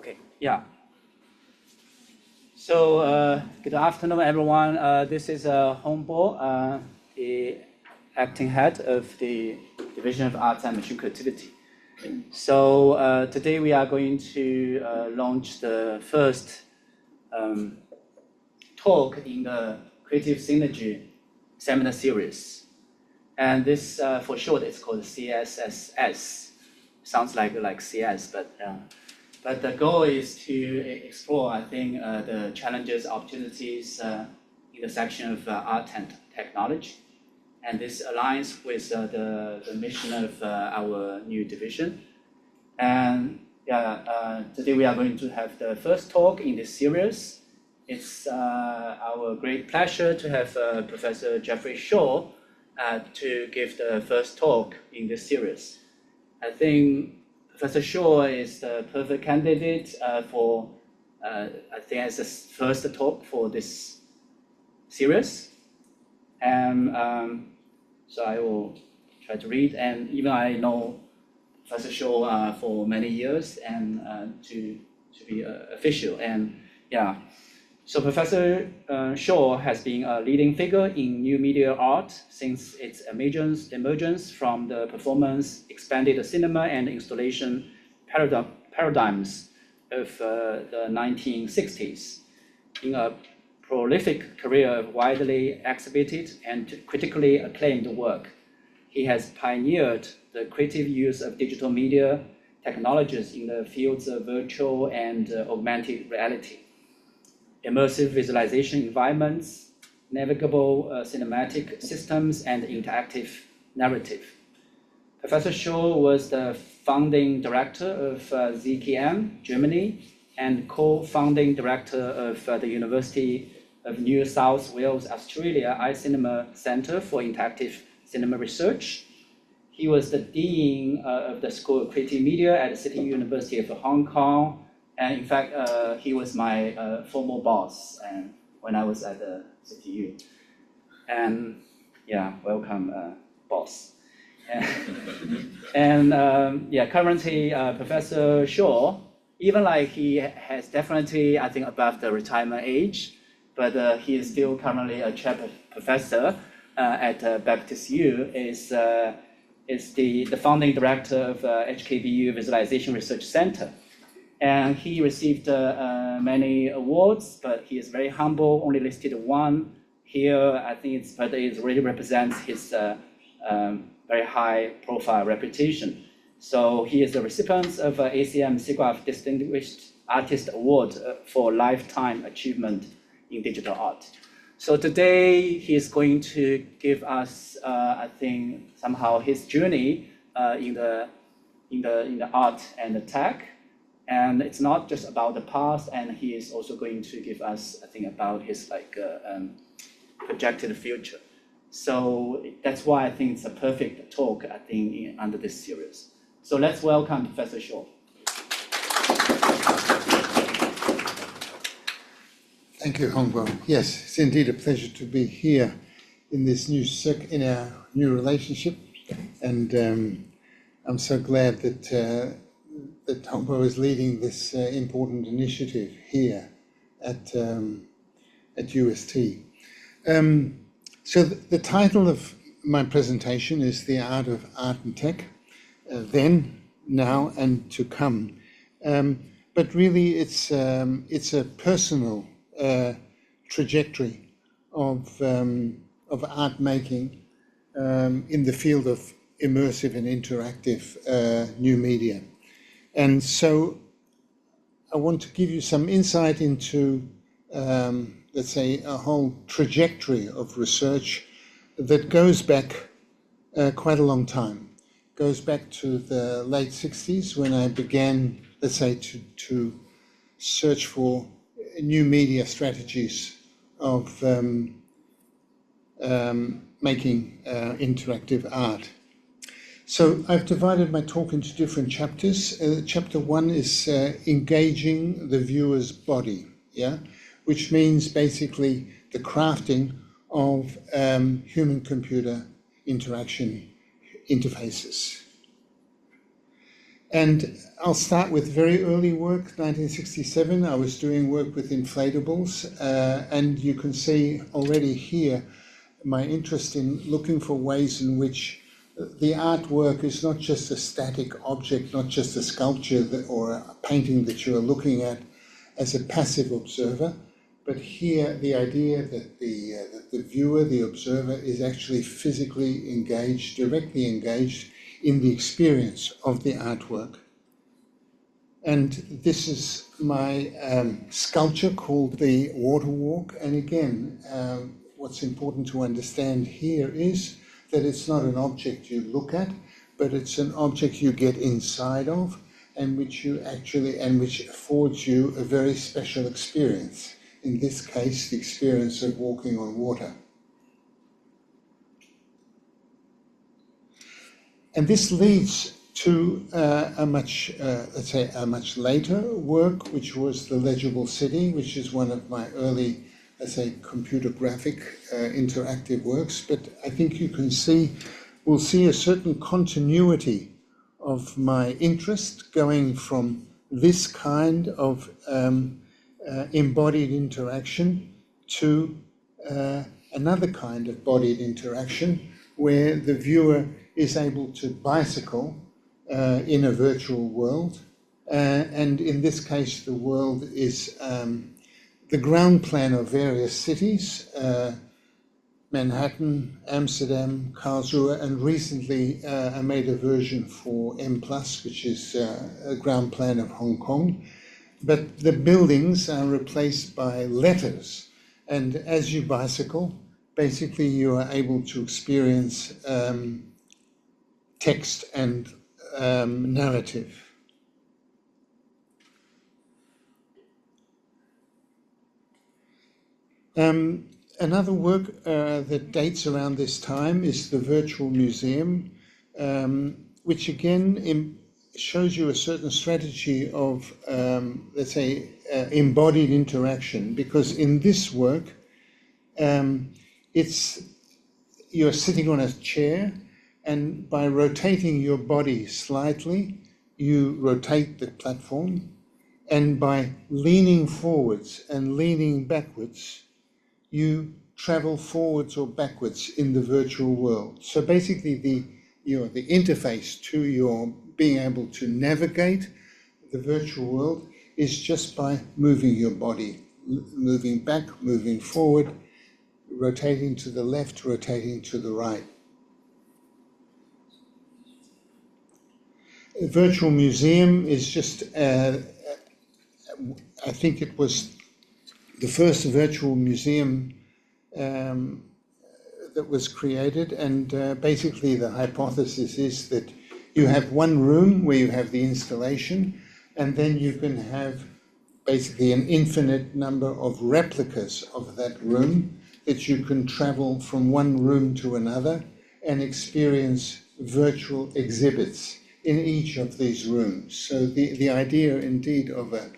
Okay, yeah. So good afternoon, everyone. This is Hong Bo, the acting head of the Division of Arts and Machine Creativity. So today we are going to launch the first talk in the Creative Synergy seminar series. And this, for short, it's called CSSS. Sounds like CS, but the goal is to explore, I think, the challenges, opportunities in the section of art and technology. And this aligns with the mission of our new division. And today we are going to have the first talk in this series. It's our great pleasure to have Professor Jeffrey Shaw to give the first talk in this series. I think Professor Shaw is the perfect candidate for, I think, as the first talk for this series. And so I will try to read. And even I know Professor Shaw for many years and to be official. And yeah, so Professor Shaw has been a leading figure in new media art since its emergence from the performance, expanded cinema and installation paradigms of the 1960s. In a prolific career of widely exhibited and critically acclaimed work, he has pioneered the creative use of digital media technologies in the fields of virtual and augmented reality, immersive visualization environments, navigable cinematic systems, and interactive narrative. Professor Shaw was the founding director of ZKM, Germany, and co-founding director of the University of New South Wales, Australia, iCinema Centre for Interactive Cinema Research. He was the dean of the School of Creative Media at the City University of Hong Kong. And in fact, he was my former boss when I was at the CTU. And yeah, welcome, boss. And currently, Professor Shaw, even like he has definitely, I think, above the retirement age, but he is still currently a chair professor at Baptist U, is the founding director of HKBU Visualization Research Center. And he received many awards, but he is very humble, only listed one here. I think it really represents his very high profile reputation. So he is the recipient of ACM SIGGRAPH Distinguished Artist Award for Lifetime Achievement in Digital Art. So today he is going to give us, I think, somehow his journey in the art and the tech. And it's not just about the past, and he is also going to give us, I think, about his projected future. So that's why I think it's a perfect talk, I think, under this series. So let's welcome Professor Shaw. Thank you, Hong Bo. Yes, it's indeed a pleasure to be here in this in our new relationship, and I'm so glad that Hong Bo is leading this important initiative here at UST. So the title of my presentation is The Art of Art and Tech, Then, Now, and to Come. But really it's a personal trajectory of art making in the field of immersive and interactive new media. And so I want to give you some insight into, let's say, a whole trajectory of research that goes back quite a long time. Goes back to the late 60s when I began, let's say, to search for new media strategies of making interactive art. So I've divided my talk into different chapters. Chapter 1 is engaging the viewer's body, which means basically the crafting of human-computer interaction interfaces. And I'll start with very early work, 1967. I was doing work with inflatables, and you can see already here my interest in looking for ways in which the artwork is not just a static object, not just a sculpture or a painting that you are looking at as a passive observer, but here the idea that the viewer, the observer, is actually physically engaged, directly engaged in the experience of the artwork. And this is my sculpture called the Water Walk. And again, what's important to understand here is that it's not an object you look at, but it's an object you get inside of, and which affords you a very special experience. In this case, the experience of walking on water. And this leads to a much later work, which was The Legible City, which is one of my early, let's say, computer graphic interactive works. But I think we'll see a certain continuity of my interest going from this kind of embodied interaction to another kind of bodied interaction where the viewer is able to bicycle in a virtual world. And in this case, the world is the ground plan of various cities, Manhattan, Amsterdam, Karlsruhe, and recently I made a version for M+, which is a ground plan of Hong Kong. But the buildings are replaced by letters. And as you bicycle, basically you are able to experience text and narrative. Another work that dates around this time is the Virtual Museum, which again shows you a certain strategy of, let's say, embodied interaction, because in this work, you're sitting on a chair, and by rotating your body slightly, you rotate the platform, and by leaning forwards and leaning backwards, you travel forwards or backwards in the virtual world. So basically the interface to your being able to navigate the virtual world is just by moving your body, moving back, moving forward, rotating to the left, rotating to the right. A virtual museum is just, I think it was the first virtual museum that was created, and basically the hypothesis is that you have one room where you have the installation, and then you can have basically an infinite number of replicas of that room that you can travel from one room to another and experience virtual exhibits in each of these rooms. So the idea indeed of a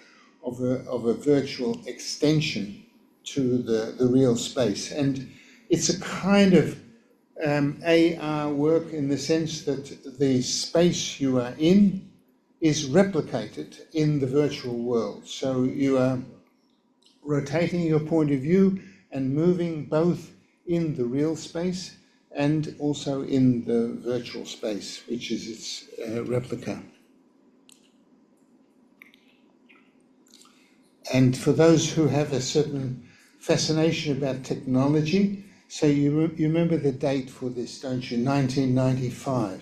virtual extension to the real space. And it's a kind of AR work in the sense that the space you are in is replicated in the virtual world. So you are rotating your point of view and moving both in the real space and also in the virtual space, which is its replica. And for those who have a certain fascination about technology, so you remember the date for this, don't you? 1995.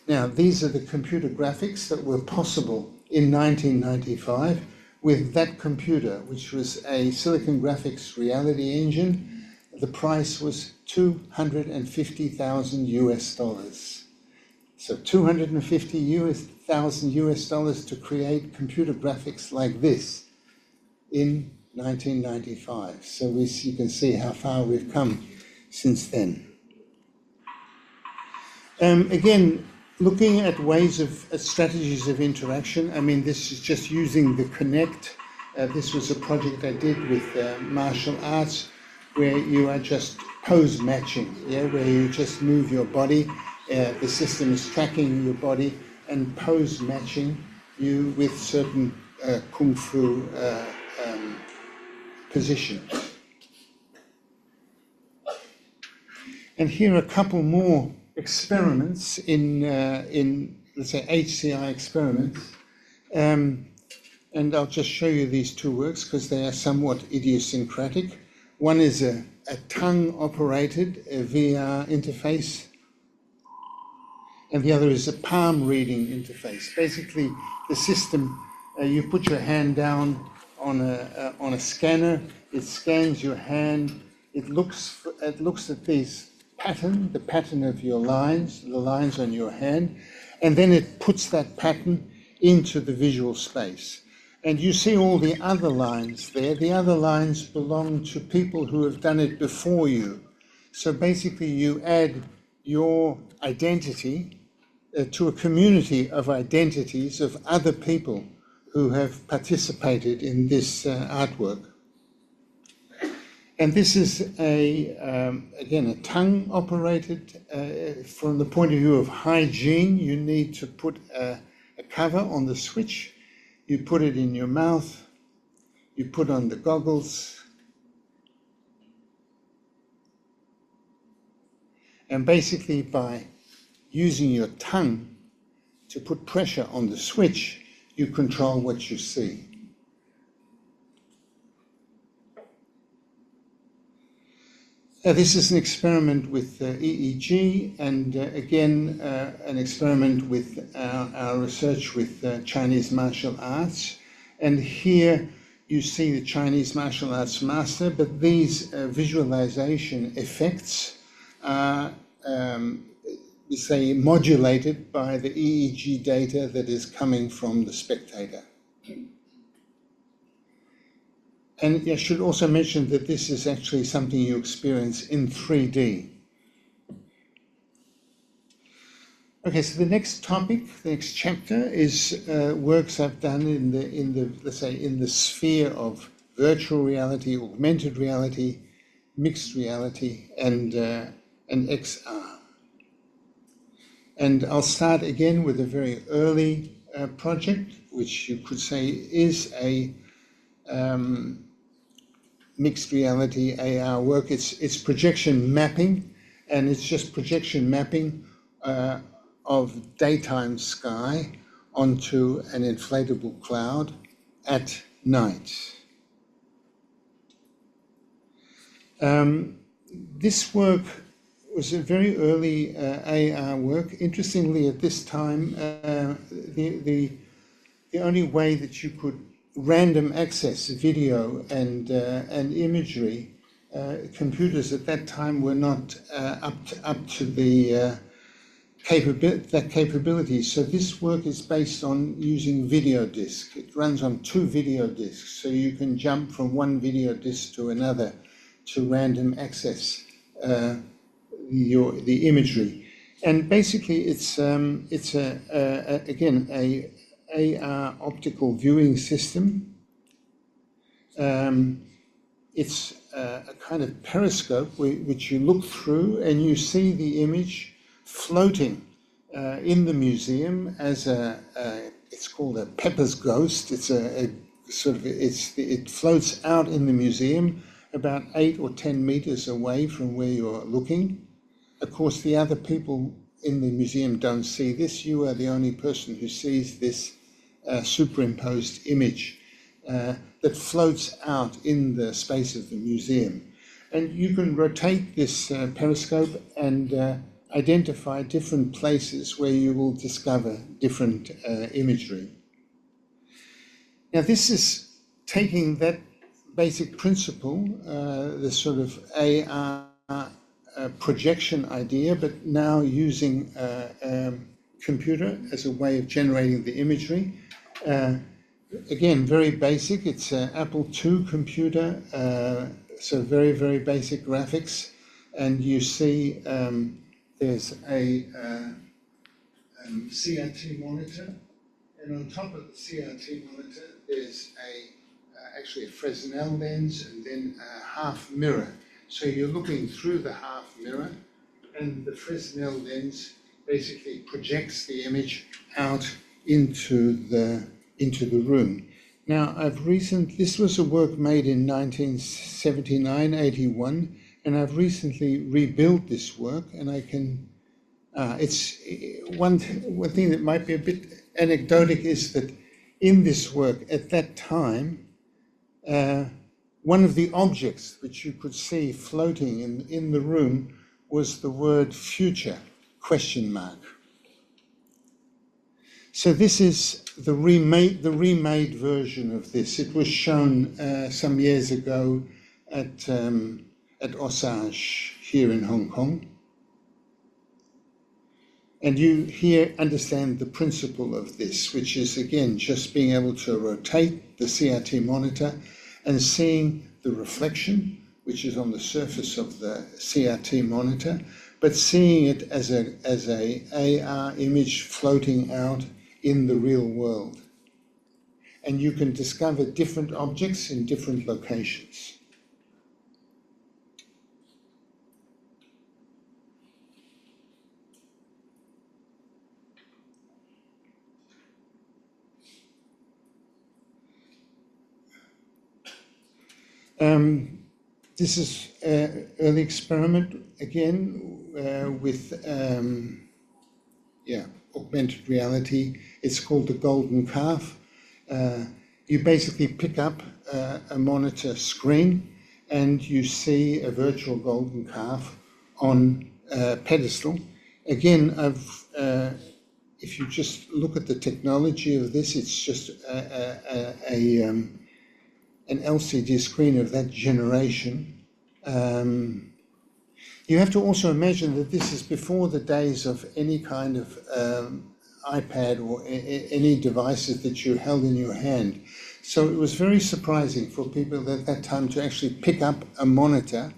Now, these are the computer graphics that were possible in 1995 with that computer, which was a Silicon Graphics reality engine. The price was $250,000 US. So $250,000 US to create computer graphics like this in 1995. So you can see how far we've come since then. Again, looking at ways of strategies of interaction. I mean, this is just using the Connect. This was a project I did with martial arts, where you are just pose matching, where you just move your body. The system is tracking your body and pose matching you with certain kung fu positions. And here are a couple more experiments in let's say, HCI experiments. And I'll just show you these two works because they are somewhat idiosyncratic. One is a tongue-operated VR interface, and the other is a palm reading interface. Basically, the system, you put your hand down on a scanner, it scans your hand, it looks at these the pattern of your lines, the lines on your hand, and then it puts that pattern into the visual space. And you see all the other lines there. The other lines belong to people who have done it before you. So basically you add your identity to a community of identities of other people who have participated in this artwork. And this is again, a tongue-operated. From the point of view of hygiene, you need to put a cover on the switch. You put it in your mouth, you put on the goggles, and basically by using your tongue to put pressure on the switch, you control what you see. This is an experiment with EEG, and again, an experiment with our research with Chinese martial arts. And here you see the Chinese martial arts master, but these visualization effects are, we say, modulated by the EEG data that is coming from the spectator. And I should also mention that this is actually something you experience in 3D. Okay, so the next topic, the next chapter, is works I've done in the let's say in the sphere of virtual reality, augmented reality, mixed reality, and XR. And I'll start again with a very early project, which you could say is a mixed reality AR work. It's projection mapping, and it's just projection mapping of daytime sky onto an inflatable cloud at night. This work was a very early AR work. Interestingly, at this time, the only way that you could random access video and imagery, computers at that time were not up to the capability. So this work is based on using video disc. It runs on 2 video discs, so you can jump from one video disc to another to random access the imagery. And basically, it's again a AR optical viewing system. It's a kind of periscope which you look through and you see the image floating in the museum as it's called a Pepper's ghost. It's a sort of it floats out in the museum about 8 or 10 meters away from where you're looking. Of course, the other people in the museum don't see this. You are the only person who sees this superimposed image that floats out in the space of the museum. And you can rotate this periscope and identify different places where you will discover different imagery. Now, this is taking that basic principle, the sort of AR projection idea, but now using computer as a way of generating the imagery. Again, very basic. It's an Apple II computer, so very, very basic graphics. And you see there's a CRT monitor, and on top of the CRT monitor, there's actually a Fresnel lens and then a half mirror. So you're looking through the half mirror, and the Fresnel lens basically projects the image out into the room. Now, this was a work made in 1979-81, and I've recently rebuilt this work, and I can, it's one thing that might be a bit anecdotic is that in this work at that time, one of the objects which you could see floating in the room was the word future, ? So this is the remade version of this. It was shown some years ago at Osage here in Hong Kong. And you here understand the principle of this, which is again just being able to rotate the CRT monitor and seeing the reflection, which is on the surface of the CRT monitor, but seeing it as a AR image floating out in the real world. And you can discover different objects in different locations. This is an early experiment again with augmented reality. It's called the golden calf. You basically pick up a monitor screen and you see a virtual golden calf on a pedestal. Again, if you just look at the technology of this, it's just an LCD screen of that generation. You have to also imagine that this is before the days of any kind of iPad or any devices that you held in your hand. So it was very surprising for people at that time to actually pick up a monitor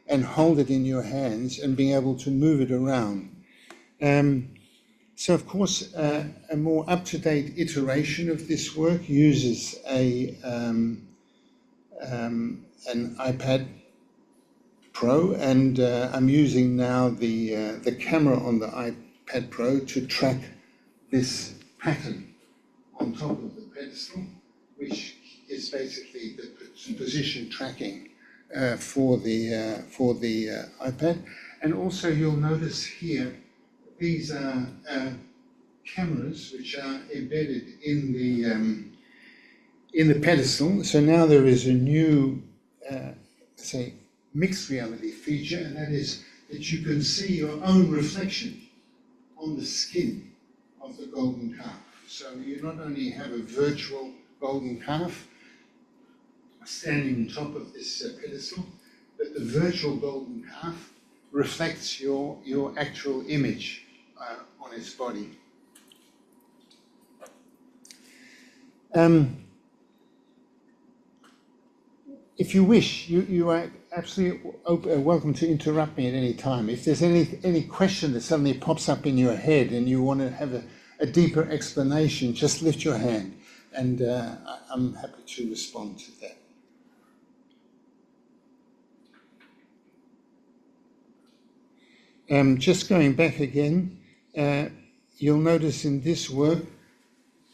and hold it in your hands and being able to move it around. So of course, a more up-to-date iteration of this work uses an iPad Pro, and I'm using now the camera on the iPad Pro to track this pattern on top of the pedestal, which is basically the position tracking for the iPad. And also you'll notice here, these are cameras which are embedded in the pedestal. So now there is a new, say, mixed reality feature, and that is that you can see your own reflection on the skin of the golden calf. So you not only have a virtual golden calf standing on top of this pedestal, but the virtual golden calf reflects your actual image on its body. If you wish, you are absolutely welcome to interrupt me at any time. If there's any question that suddenly pops up in your head and you want to have a deeper explanation, just lift your hand, and I'm happy to respond to that. Just going back again, you'll notice in this work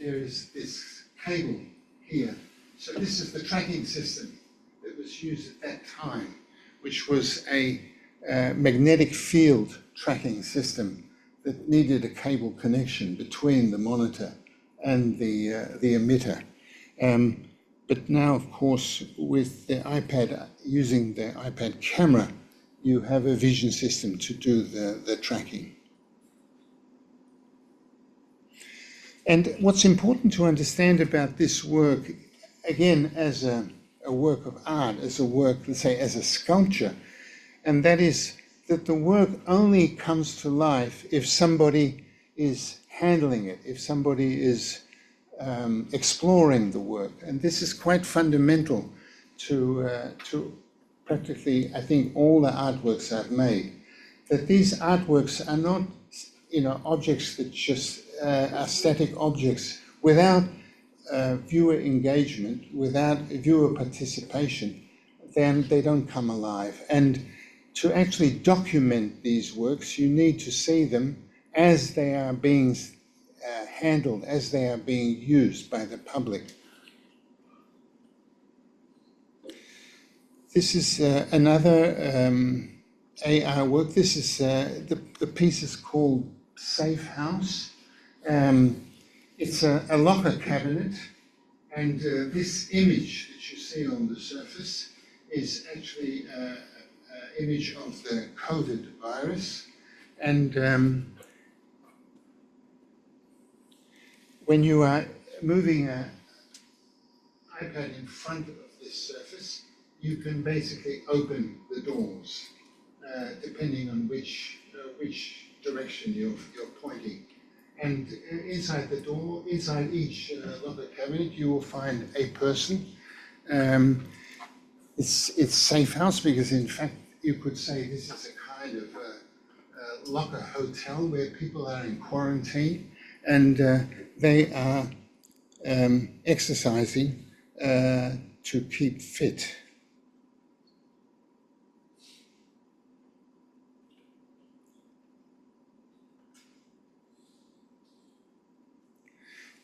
there is this cable here. So this is the tracking system that was used at that time, which was a magnetic field tracking system that needed a cable connection between the monitor and the emitter. But now, of course, with the iPad, using the iPad camera, you have a vision system to do the tracking. And what's important to understand about this work, again, as a work of art, as a work, let's say, as a sculpture, and that is that the work only comes to life if somebody is handling it, if somebody is exploring the work. And this is quite fundamental to practically, I think, all the artworks I've made, that these artworks are not, objects that just are static objects without viewer engagement, without viewer participation, then they don't come alive. And to actually document these works, you need to see them as they are being handled, as they are being used by the public. This is another AR work. This is the piece is called Safe House. It's a locker cabinet, and this image that you see on the surface is actually an image of the COVID virus. And when you are moving an iPad in front of this surface, you can basically open the doors depending on which direction you're pointing. And inside the door, inside each locker cabinet, you will find a person. It's safe house because, in fact, you could say this is a kind of a locker hotel where people are in quarantine and they are exercising to keep fit.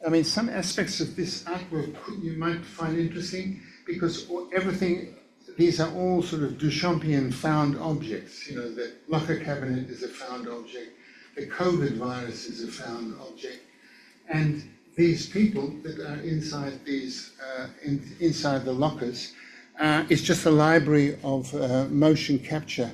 I mean, some aspects of this artwork you might find interesting because everything, these are all sort of Duchampian found objects. You know, the locker cabinet is a found object, the COVID virus is a found object, and these people that are inside these, inside the lockers, is just a library of motion capture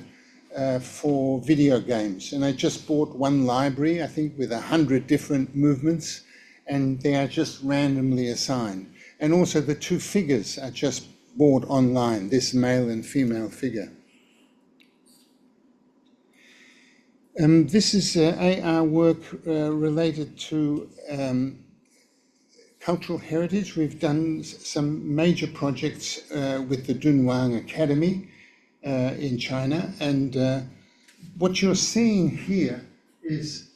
for video games. And I just bought one library, I think, with 100 different movements, and they are just randomly assigned. And also the two figures are just bought online, this male and female figure. This is AR work related to cultural heritage. We've done some major projects with the Dunhuang Academy in China. And what you're seeing here is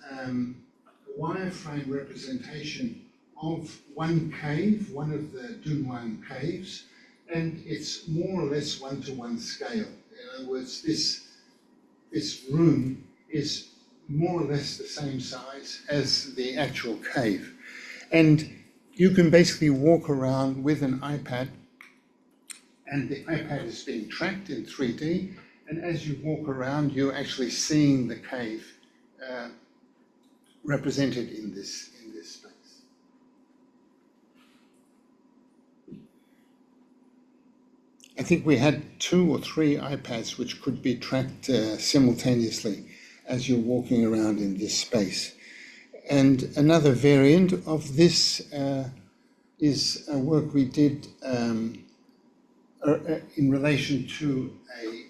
wireframe representation of one cave, one of the Dunhuang caves, and it's more or less one-to-one scale. In other words, this room is more or less the same size as the actual cave. And you can basically walk around with an iPad, and the iPad is being tracked in 3D, and as you walk around, you're actually seeing the cave represented in this space. I think we had 2 or 3 iPads which could be tracked simultaneously as you're walking around in this space. And another variant of this is a work we did in relation to a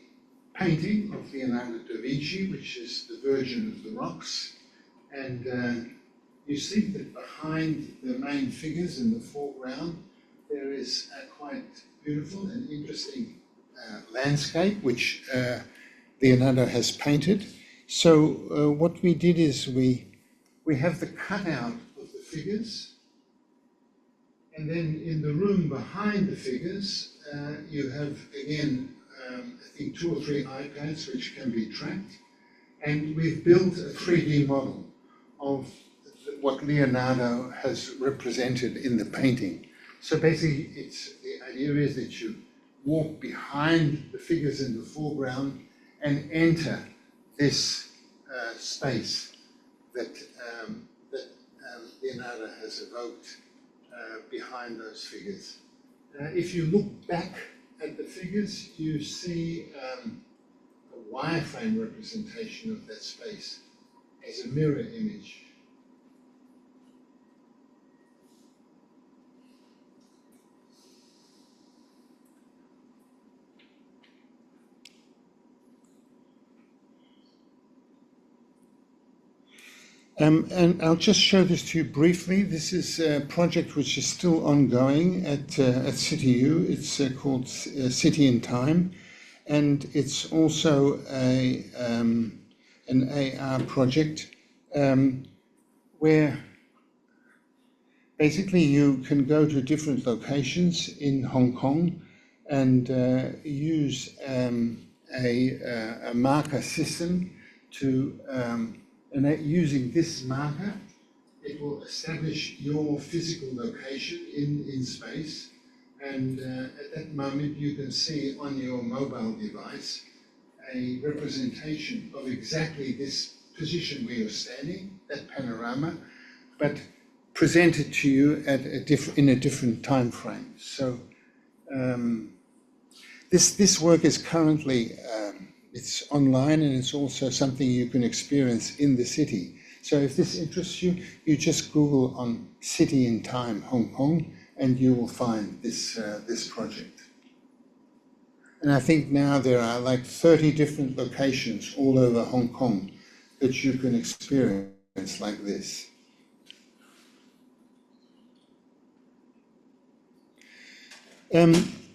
painting of Leonardo da Vinci, which is the Virgin of the Rocks. And you see that behind the main figures in the foreground, there is a quite beautiful and interesting landscape, which Leonardo has painted. So what we did is we have the cutout of the figures, and then in the room behind the figures, you have, again, I think 2 or 3 iPads which can be tracked. And we've built a 3D model of what Leonardo has represented in the painting. So basically, the idea is that you walk behind the figures in the foreground and enter this space that Leonardo has evoked behind those figures. If you look back at the figures, you see a wireframe representation of that space as a mirror image. And I'll just show this to you briefly. This is a project which is still ongoing at CityU. It's called City in Time, and it's also an AR project where basically you can go to different locations in Hong Kong and use a marker system to And using this marker, it will establish your physical location in space. And at that moment, you can see on your mobile device a representation of exactly this position where you're standing, that panorama, but presented to you at in a different time frame. So this work is currently it's online, and it's also something you can experience in the city. So if this interests you, you just Google on City in Time Hong Kong, and you will find this this project. And I think now there are like 30 different locations all over Hong Kong that you can experience like this.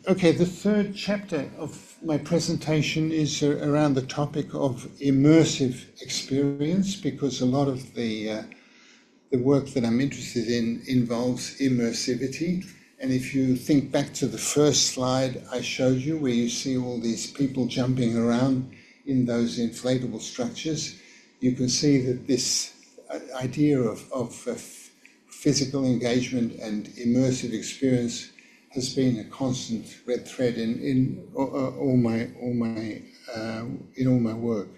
Okay, the third chapter of my presentation is around the topic of immersive experience, because a lot of the work that I'm interested in involves immersivity. And if you think back to the first slide I showed you, where you see all these people jumping around in those inflatable structures, you can see that this idea of physical engagement and immersive experience has been a constant red thread in all my work.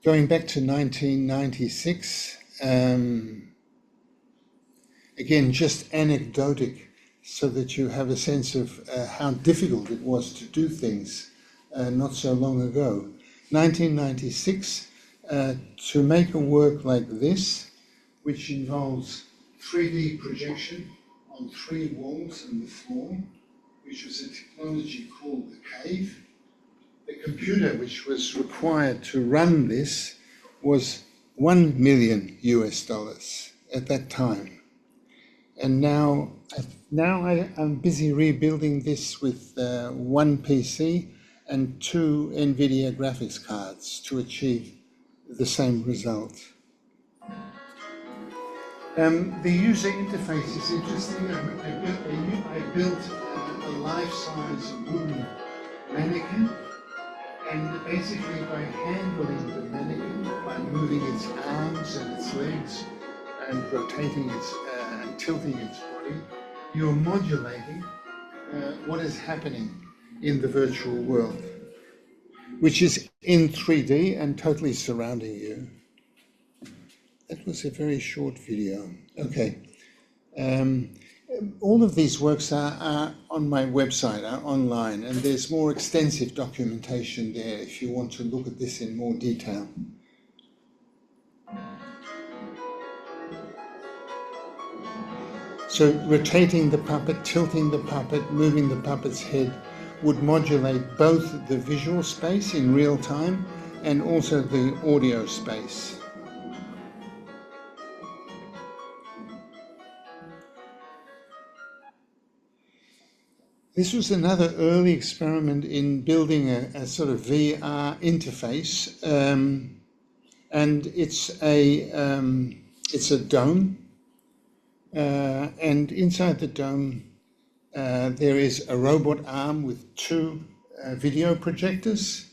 Going back to 1996, again, just anecdotic, so that you have a sense of how difficult it was to do things not so long ago. 1996, to make a work like this, which involves 3D projection on 3 walls and the floor, which was a technology called the cave. The computer which was required to run this was $1 million at that time. And now I'm busy rebuilding this with 1 PC and 2 NVIDIA graphics cards to achieve the same result. The user interface is interesting. I built a life-size wooden mannequin, and basically by handling the mannequin, by moving its arms and its legs and rotating its and tilting its body, you're modulating what is happening in the virtual world, which is in 3D and totally surrounding you. That was a very short video. Okay. All of these works are on my website, are online, and there's more extensive documentation there if you want to look at this in more detail. So rotating the puppet, tilting the puppet, moving the puppet's head would modulate both the visual space in real time and also the audio space. This was another early experiment in building a sort of VR interface, and it's a dome, and inside the dome there is a robot arm with 2 video projectors,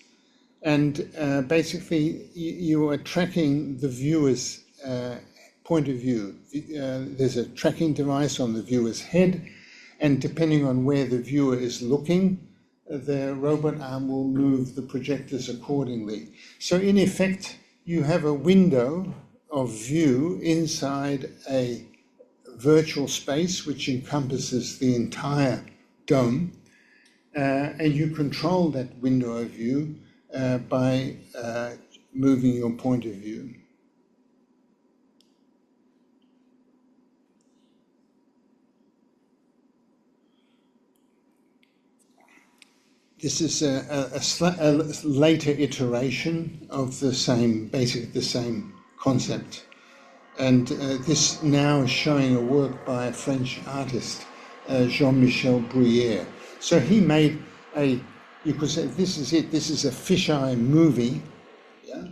and basically you are tracking the viewer's point of view. There's a tracking device on the viewer's head, and depending on where the viewer is looking, the robot arm will move the projectors accordingly. So in effect, you have a window of view inside a virtual space which encompasses the entire dome, and you control that window of view by moving your point of view. This is a later iteration of basically the same concept. And this now is showing a work by a French artist, Jean-Michel Bruyère. So he made you could say this is it, this is a fisheye movie, yeah?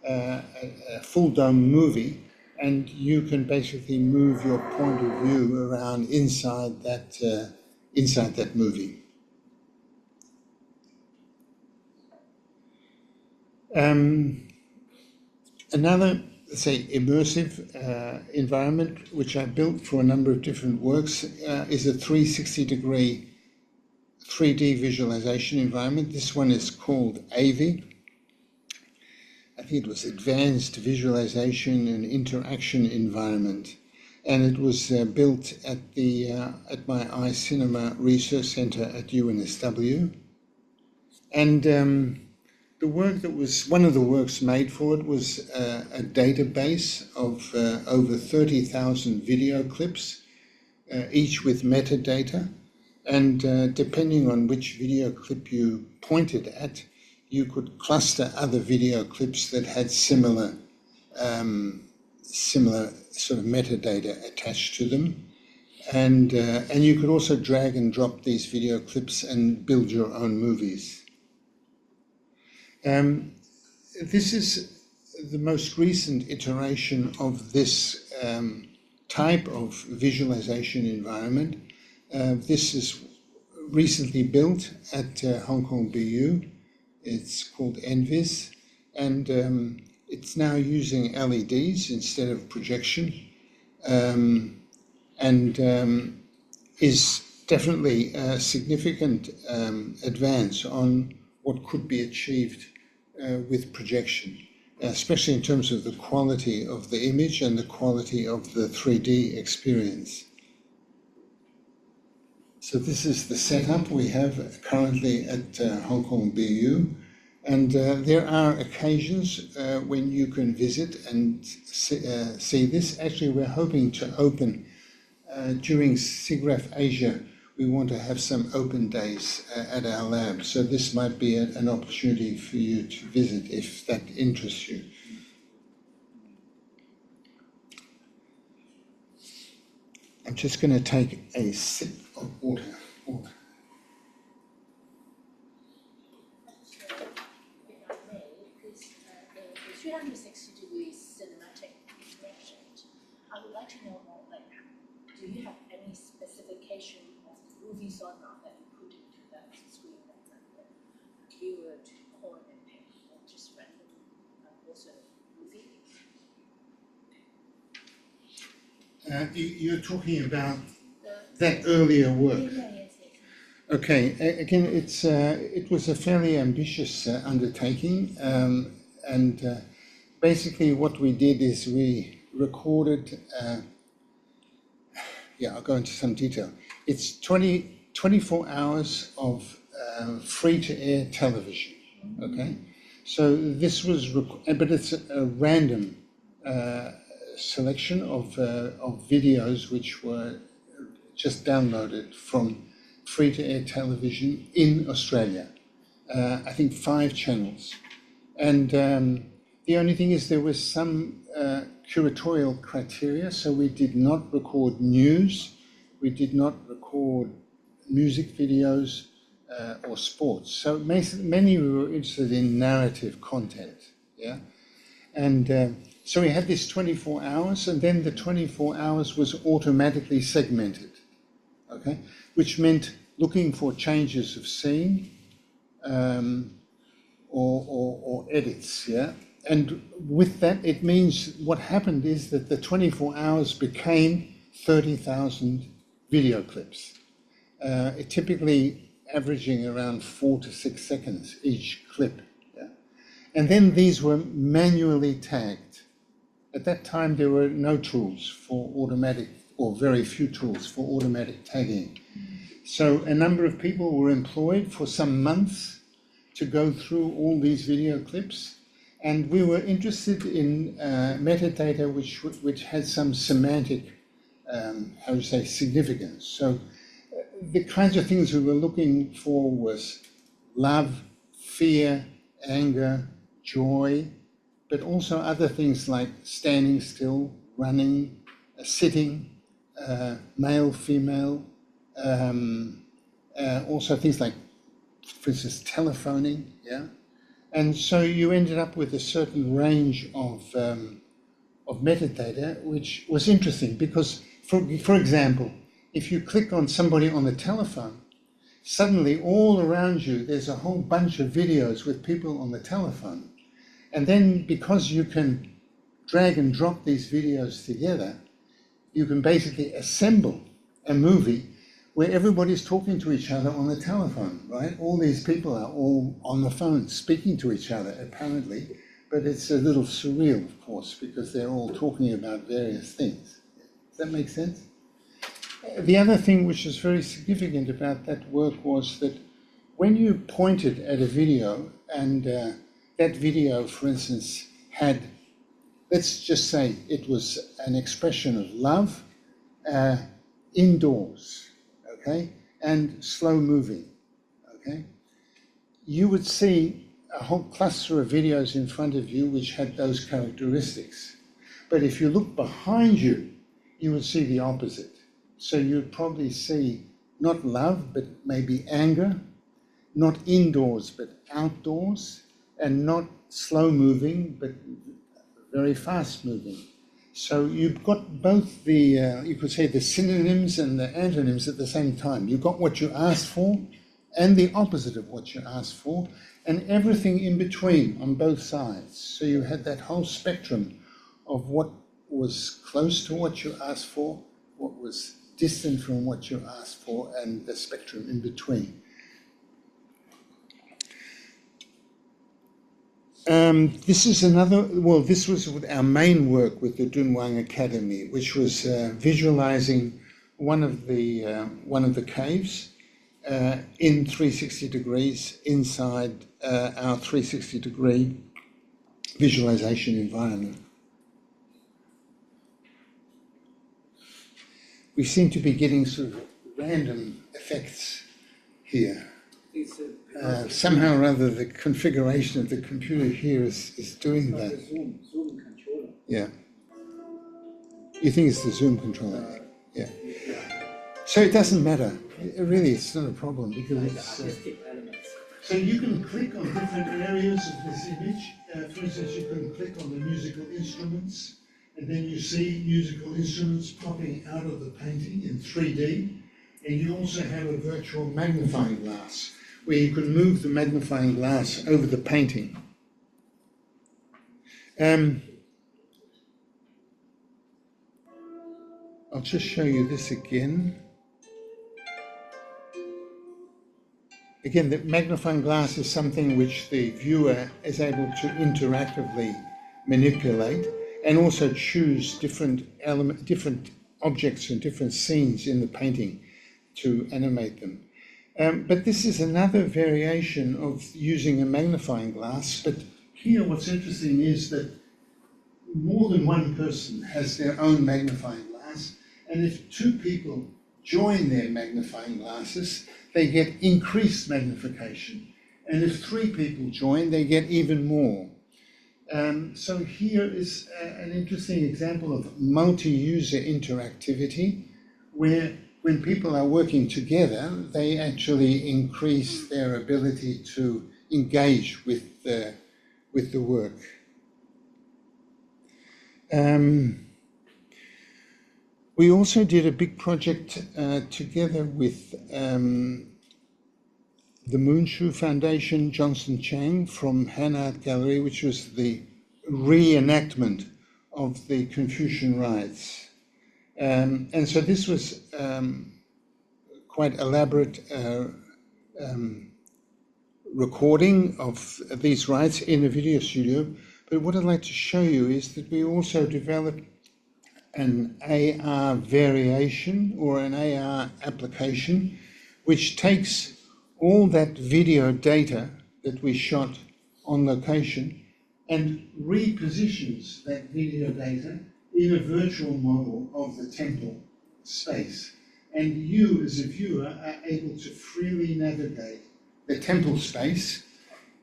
A full dome movie, and you can basically move your point of view around inside that movie. Another, let's say, immersive environment, which I built for a number of different works, is a 360-degree 3D visualization environment. This one is called AVI. I think it was Advanced Visualization and Interaction Environment. And it was built at my iCinema Research Center at UNSW. And the work that was, one of the works made for it was a database of over 30,000 video clips, each with metadata. And depending on which video clip you pointed at, you could cluster other video clips that had similar sort of metadata attached to them. And you could also drag and drop these video clips and build your own movies. This is the most recent iteration of this type of visualization environment. This is recently built at Hong Kong BU. It's called Envis, and it's now using LEDs instead of projection, and is definitely a significant advance on what could be achieved with projection, especially in terms of the quality of the image and the quality of the 3D experience. So this is the setup we have currently at Hong Kong BU, and there are occasions when you can visit and see this. Actually, we're hoping to open during SIGGRAPH Asia. We want to have some open days at our lab, so this might be an opportunity for you to visit if that interests you. I'm just going to take a sip of water. If I may, because the 360-degree cinematic immersion, I would like to know more, like, do you have any specification of the movies or not that you put into that screen that the viewer to point and pick, or just random also movie? You're talking about that earlier work. Okay, again, it was a fairly ambitious undertaking, and basically what we did is we recorded, I'll go into some detail. It's 24 hours of free-to-air television, okay? So this was, but it's a random selection of videos which were just downloaded from free-to-air television in Australia. I think 5 channels. And the only thing is there was some curatorial criteria, so we did not record news, we did not record music videos or sports. So many were interested in narrative content, yeah? And so we had this 24 hours, and then the 24 hours was automatically segmented, okay? Which meant looking for changes of scene or edits, yeah? And with that, it means what happened is that the 24 hours became 30,000 video clips, typically averaging around 4 to 6 seconds each clip, yeah? And then these were manually tagged. At that time, there were no tools for automatic, or very few tools for automatic tagging. So a number of people were employed for some months to go through all these video clips, and we were interested in metadata which had some semantic, significance. So the kinds of things we were looking for was love, fear, anger, joy, but also other things like standing still, running, sitting, male, female, also things like, for instance, telephoning, yeah? And so you ended up with a certain range of metadata, which was interesting because, for example, if you click on somebody on the telephone, suddenly all around you there's a whole bunch of videos with people on the telephone. And then because you can drag and drop these videos together, you can basically assemble a movie where everybody's talking to each other on the telephone, right? All these people are all on the phone speaking to each other, apparently, but it's a little surreal, of course, because they're all talking about various things. Does that make sense? The other thing which is very significant about that work was that when you pointed at a video, and that video, for instance, had, let's just say it was an expression of love indoors, okay, and slow moving, okay, you would see a whole cluster of videos in front of you which had those characteristics. But if you look behind you, you would see the opposite. So you'd probably see not love, but maybe anger, not indoors, but outdoors, and not slow moving, but very fast moving. So you've got both the, you could say, the synonyms and the antonyms at the same time. You've got what you asked for and the opposite of what you asked for, and everything in between on both sides. So you had that whole spectrum of what was close to what you asked for, what was distant from what you asked for, and the spectrum in between. This is another, well, this was our main work with the Dunhuang Academy, which was visualizing one of the caves in 360 degrees inside our 360-degree visualization environment. We seem to be getting sort of random effects here. Somehow or other, the configuration of the computer here is doing that. Zoom controller. Yeah. You think it's the Zoom controller? Yeah. So it doesn't matter. Really, it's not a problem because it's. Artistic elements. So you can click on different areas of this image. For instance, you can click on the musical instruments, and then you see musical instruments popping out of the painting in 3D. And you also have a virtual magnifying glass, where you can move the magnifying glass over the painting. I'll just show you this again. Again, the magnifying glass is something which the viewer is able to interactively manipulate and also choose different objects and different scenes in the painting to animate them. But this is another variation of using a magnifying glass. But here what's interesting is that more than one person has their own magnifying glass, and if two people join their magnifying glasses, they get increased magnification. And if three people join, they get even more. So here is an interesting example of multi-user interactivity, where when people are working together, they actually increase their ability to engage with the work. We also did a big project together with the Moonshoe Foundation, Johnson Chang from Han Art Gallery, which was the reenactment of the Confucian rites. And so this was quite elaborate recording of these rites in a video studio. But what I'd like to show you is that we also developed an AR variation or an AR application, which takes all that video data that we shot on location and repositions that video data in a virtual model of the temple space. And you, as a viewer, are able to freely navigate the temple space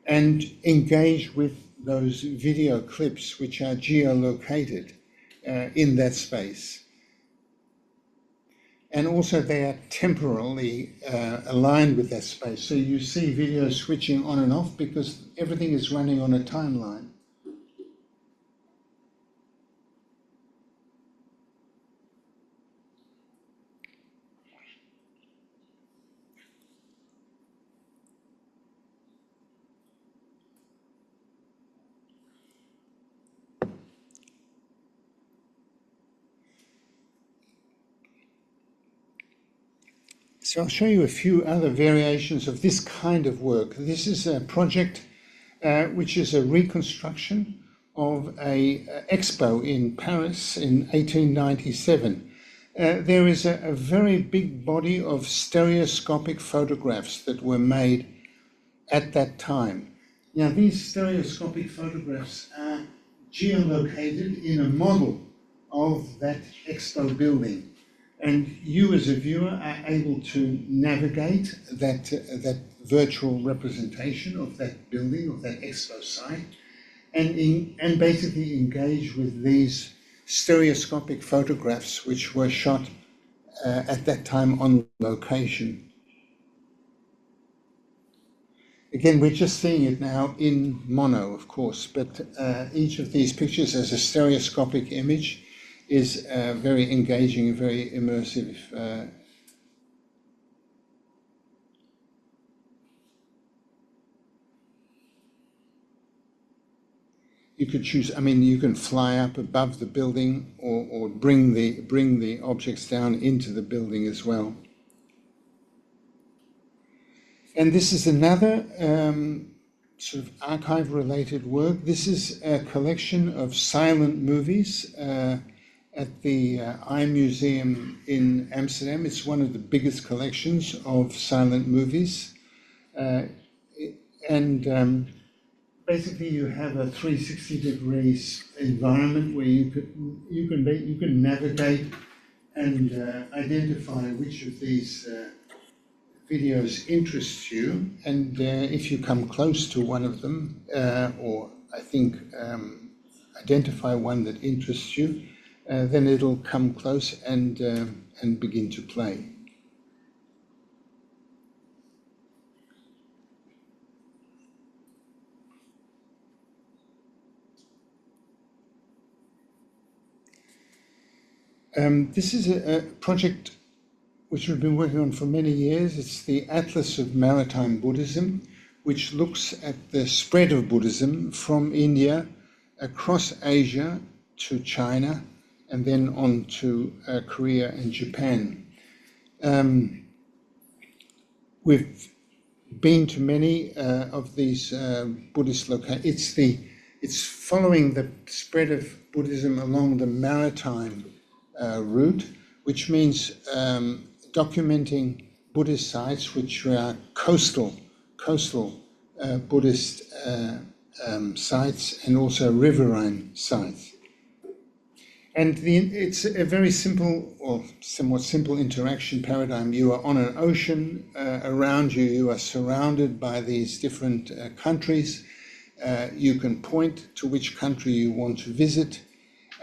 and engage with those video clips which are geolocated in that space. And also they are temporally aligned with that space. So you see video switching on and off because everything is running on a timeline. So I'll show you a few other variations of this kind of work. This is a project which is a reconstruction of a expo in Paris in 1897. There is a very big body of stereoscopic photographs that were made at that time. Now, these stereoscopic photographs are geolocated in a model of that expo building. And you as a viewer are able to navigate that virtual representation of that building, of that expo site, and basically engage with these stereoscopic photographs which were shot at that time on location. Again, we're just seeing it now in mono, of course, but each of these pictures as a stereoscopic image is very engaging, very immersive. You could choose, I mean, you can fly up above the building or bring the objects down into the building as well. And this is another sort of archive-related work. This is a collection of silent movies at the Eye Museum in Amsterdam. It's one of the biggest collections of silent movies. Basically you have a 360 degrees environment where you can navigate and identify which of these videos interests you, and if you come close to one of them, or I think identify one that interests you, then it'll come close and begin to play. This is a project which we've been working on for many years. It's the Atlas of Maritime Buddhism, which looks at the spread of Buddhism from India across Asia to China and then on to Korea and Japan. We've been to many of these Buddhist locations. It's following the spread of Buddhism along the maritime route, which means documenting Buddhist sites which are coastal Buddhist sites and also riverine sites. And it's a very simple or somewhat simple interaction paradigm. You are on an ocean, around you, you are surrounded by these different countries. You can point to which country you want to visit,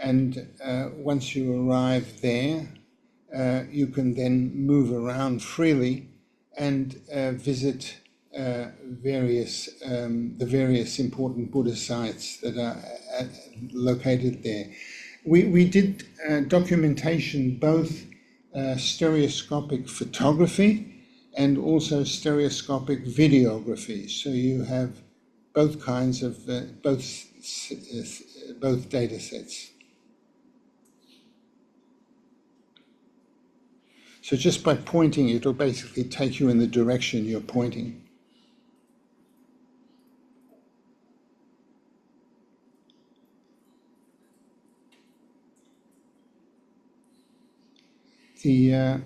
and once you arrive there, you can then move around freely and visit the various important Buddhist sites that are located there. We did documentation, both stereoscopic photography and also stereoscopic videography. So you have both kinds of both data sets. So just by pointing, it'll basically take you in the direction you're pointing. The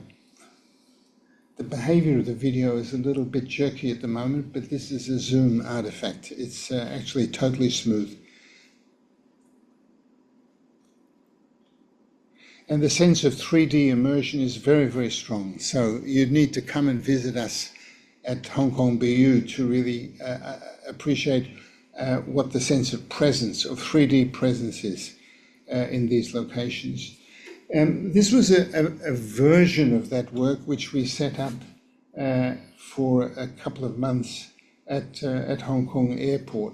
behavior of the video is a little bit jerky at the moment, but this is a zoom artifact. It's actually totally smooth. And the sense of 3D immersion is very, very strong. So you'd need to come and visit us at HKBU to really appreciate what the sense of presence, of 3D presence is in these locations. This was a version of that work which we set up for a couple of months at Hong Kong Airport,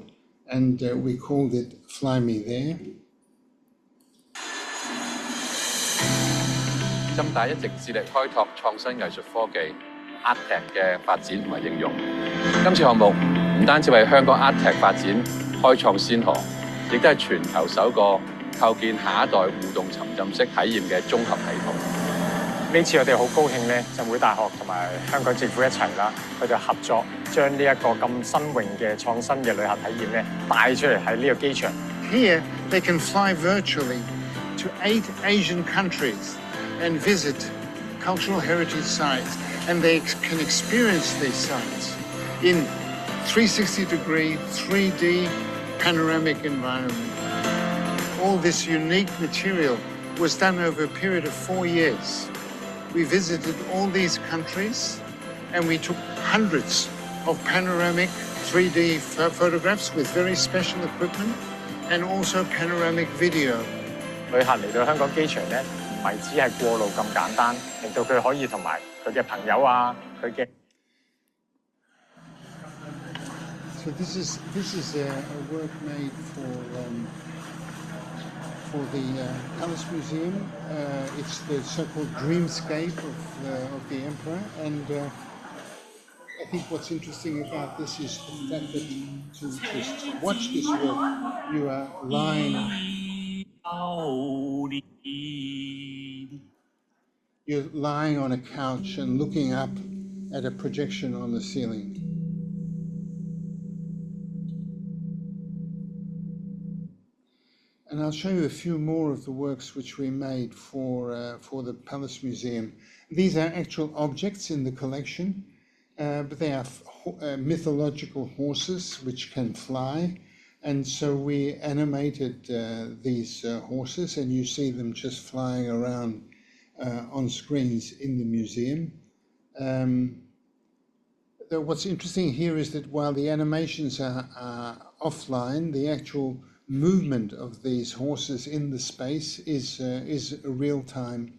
and we called it Fly Me There. 浸大一直致力開拓創新藝術科技 art+tech 嘅發展同埋應用。今次項目唔單止為香港 art+tech 發展開創先河，亦都係全球首個構建下一代互動沉浸式體驗嘅綜合系統。呢次我哋好高興咧，浸會大學同埋香港政府一齊啦，佢哋合作將呢一個咁新穎嘅創新嘅旅客體驗咧帶出嚟喺呢個機場。Here they can fly virtually to 8 Asian countries and visit cultural heritage sites, and they can experience these sites in 360-degree 3D panoramic environment. All this unique material was done over a period of 4 years. We visited all these countries and we took hundreds of panoramic 3D photographs with very special equipment and also panoramic video. 旅客嚟到香港機場咧，唔係只係過路咁簡單，令到佢可以同埋佢嘅朋友啊，佢嘅。So this is a work made for the Palace Museum. It's the so-called dreamscape of the emperor, and I think what's interesting about this is the fact that to watch this work, you are you're lying on a couch and looking up at a projection on the ceiling. And I'll show you a few more of the works which we made for the Palace Museum. These are actual objects in the collection, but they are mythological horses which can fly. And so we animated these horses, and you see them just flying around on screens in the museum. What's interesting here is that while the animations are offline, the actual movement of these horses in the space is a real-time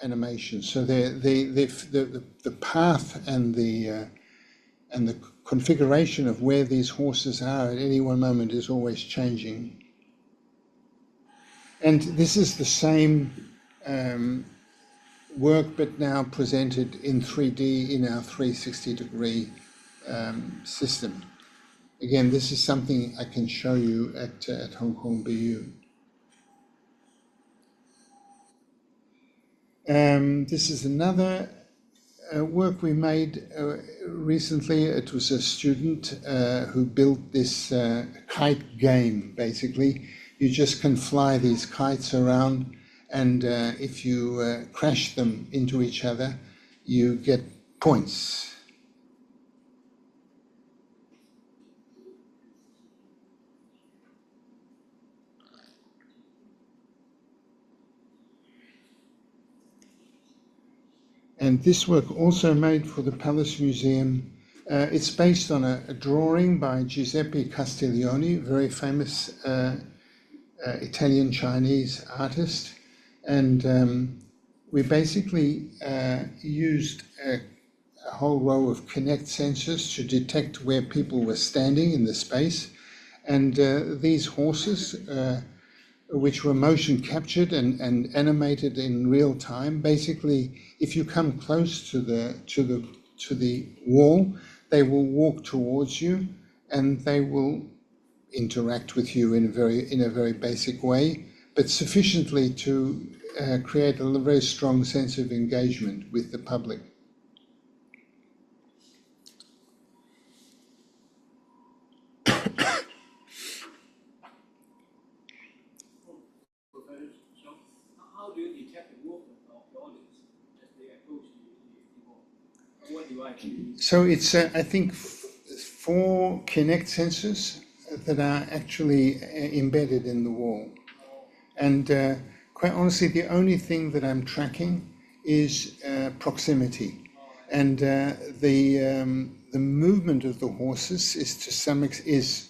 animation. So the path and the configuration of where these horses are at any one moment is always changing. And this is the same work, but now presented in 3D in our 360-degree system. Again, this is something I can show you at HKBU. This is another work we made recently. It was a student who built this kite game, basically. You just can fly these kites around, and if you crash them into each other, you get points. And this work also made for the Palace Museum. It's based on a drawing by Giuseppe Castiglioni, very famous Italian-Chinese artist. And we basically used a whole row of Kinect sensors to detect where people were standing in the space. And these horses, which were motion captured and animated in real time. Basically, if you come close to the wall, they will walk towards you, and they will interact with you in a very basic way, but sufficiently to create a very strong sense of engagement with the public. So it's, I think, 4 Kinect sensors that are actually embedded in the wall. And quite honestly, the only thing that I'm tracking is proximity. And the movement of the horses is to some extent, is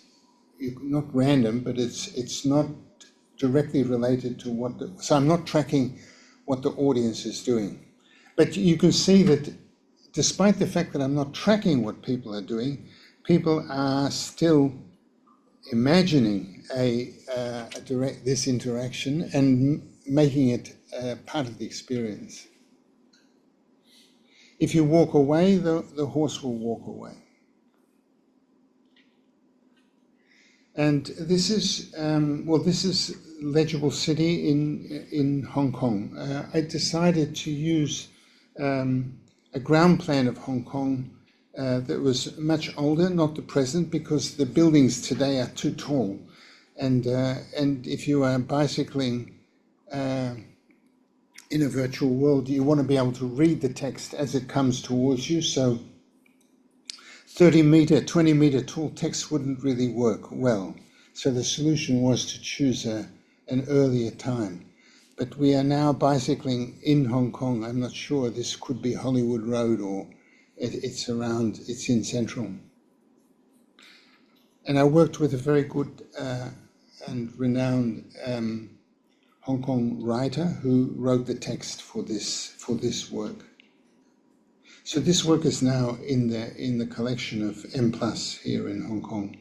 not random, but it's not directly related to so I'm not tracking what the audience is doing. But you can see that despite the fact that I'm not tracking what people are doing, people are still imagining this interaction and making it part of the experience. If you walk away, the horse will walk away. And this is, this is Legible City in Hong Kong. I decided to use a ground plan of Hong Kong that was much older, not the present, because the buildings today are too tall. And if you are bicycling in a virtual world, you want to be able to read the text as it comes towards you. So 30-meter, 20-meter tall text wouldn't really work well. So the solution was to choose an earlier time. But we are now bicycling in Hong Kong. I'm not sure, this could be Hollywood Road or it's in Central. And I worked with a very good and renowned Hong Kong writer who wrote the text for this work. So this work is now in the collection of M+ here in Hong Kong.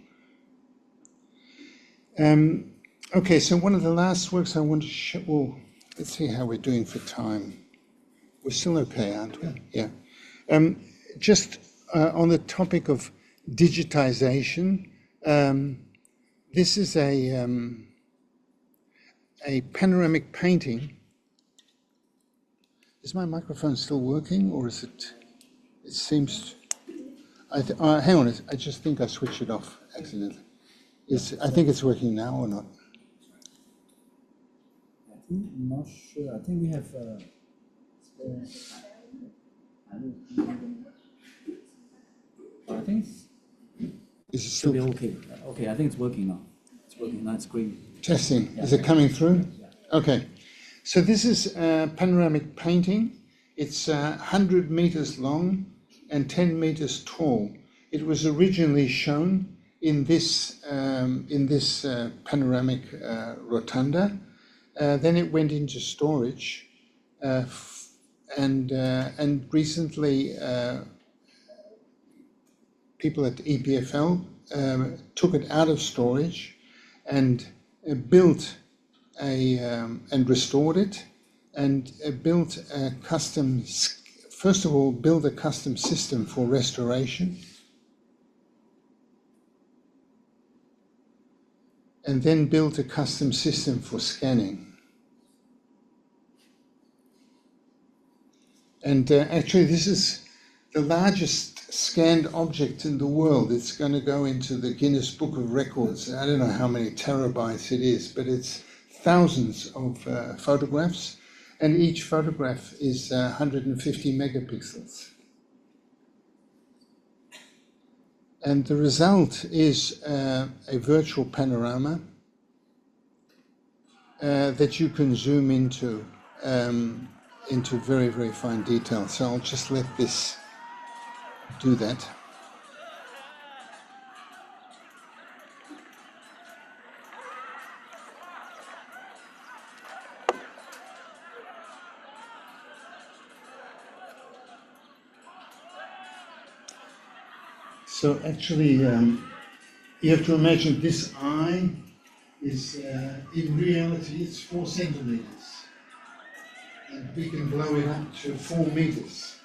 Okay, so one of the last works I want to show. Well, let's see how we're doing for time. We're still okay, aren't we? Yeah. Just on the topic of digitization, this is a panoramic painting. Is my microphone still working, or is it? It seems. Hang on, I just think I switched it off accidentally. I think it's working now or not? I'm not sure. I think we have. I think Is it should still be okay. Okay, I think it's working now. It's working now. It's green. testing? Is it coming through? Okay. So this is a panoramic painting. It's 100 meters long and 10 meters tall. It was originally shown in this panoramic rotunda. Then it went into storage, and recently people at EPFL took it out of storage and built and restored it, and built a custom. First of all, build a custom system for restoration, and then built a custom system for scanning. And actually, this is the largest scanned object in the world. It's going to go into the Guinness Book of Records. I don't know how many terabytes it is, but it's thousands of photographs, and each photograph is 150 megapixels. And the result is a virtual panorama that you can zoom into very, very fine detail. So I'll just let this do that. So actually, you have to imagine this eye is, in reality, it's 4 centimeters. And we can blow it up to 4 meters.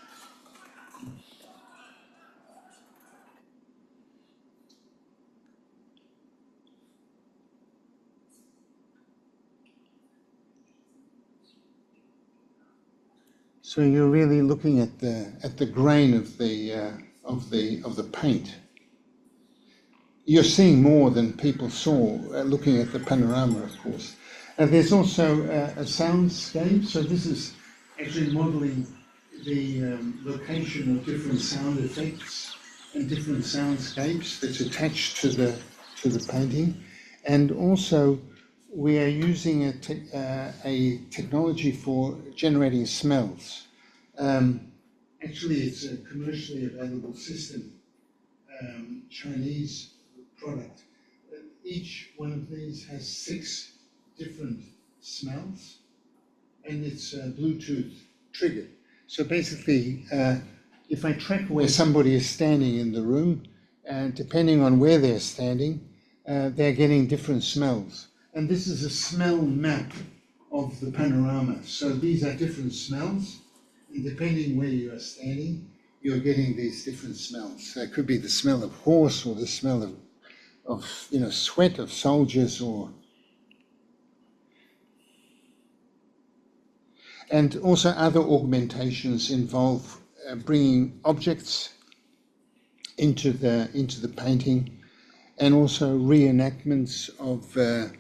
So you're really looking at the grain of the paint. You're seeing more than people saw looking at the panorama, of course. There's also a soundscape. So this is actually modeling the location of different sound effects and different soundscapes that's attached to the painting. And also, we are using a technology for generating smells. Actually, it's a commercially available system, Chinese product. Each one of these has 6 different smells, and it's Bluetooth triggered. So basically, if I track where somebody is standing in the room, depending on where they're standing, they're getting different smells. And this is a smell map of the panorama. So these are different smells, and depending where you are standing, you're getting these different smells. So it could be the smell of horse or the smell sweat of soldiers and also other augmentations involve bringing objects into the painting, and also reenactments of that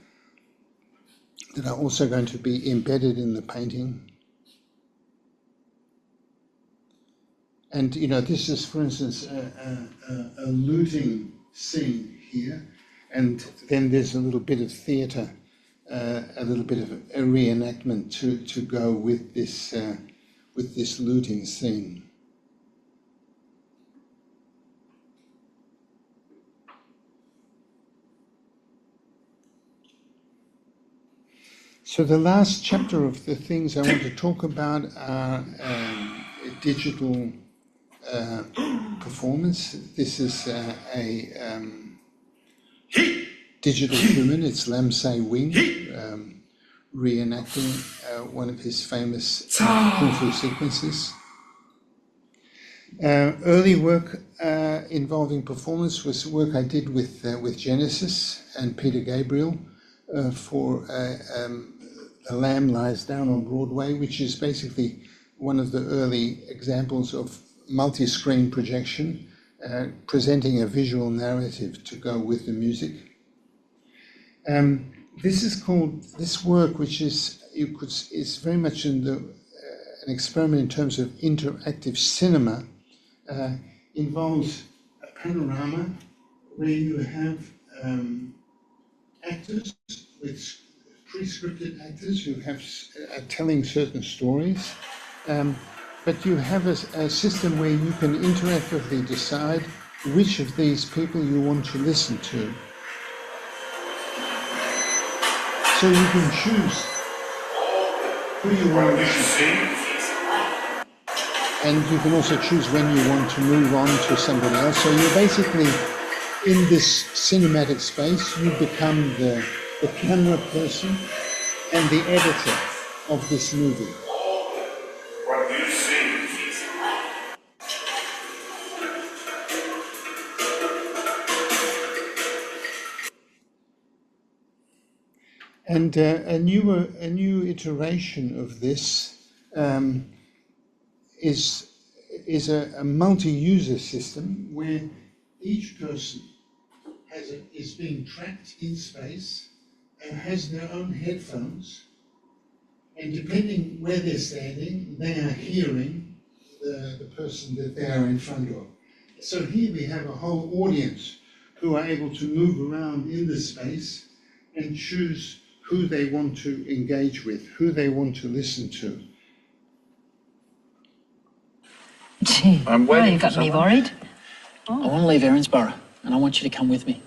are also going to be embedded in the painting. And this is, for instance, a looting scene here, and then there's a little bit of theatre, a little bit of a reenactment to go with this looting scene. So the last chapter of the things I want to talk about are digital performance. This is a digital human. It's Lam Se Wing reenacting one of his famous kung fu sequences. Early work involving performance was work I did with Genesis and Peter Gabriel for The Lamb Lies Down on Broadway, which is basically one of the early examples of multi-screen projection, presenting a visual narrative to go with the music. This work, which is very much an experiment in terms of interactive cinema, involves a panorama where you have actors with pre-scripted actors who are telling certain stories, but you have a system where you can interactively decide which of these people you want to listen to. So you can choose who you want to listen to, and you can also choose when you want to move on to somebody else. So you're basically in this cinematic space, you become the camera person and the editor of this movie. And a new iteration of this is a multi-user system where each person is being tracked in space and has their own headphones, and depending where they're standing, they are hearing the person that they are in front of. So here we have a whole audience who are able to move around in the space and choose who they want to engage with, who they want to listen to. Gee, I'm waiting you got for me someone. worried. I want to leave Erinsborough, and I want you to come with me.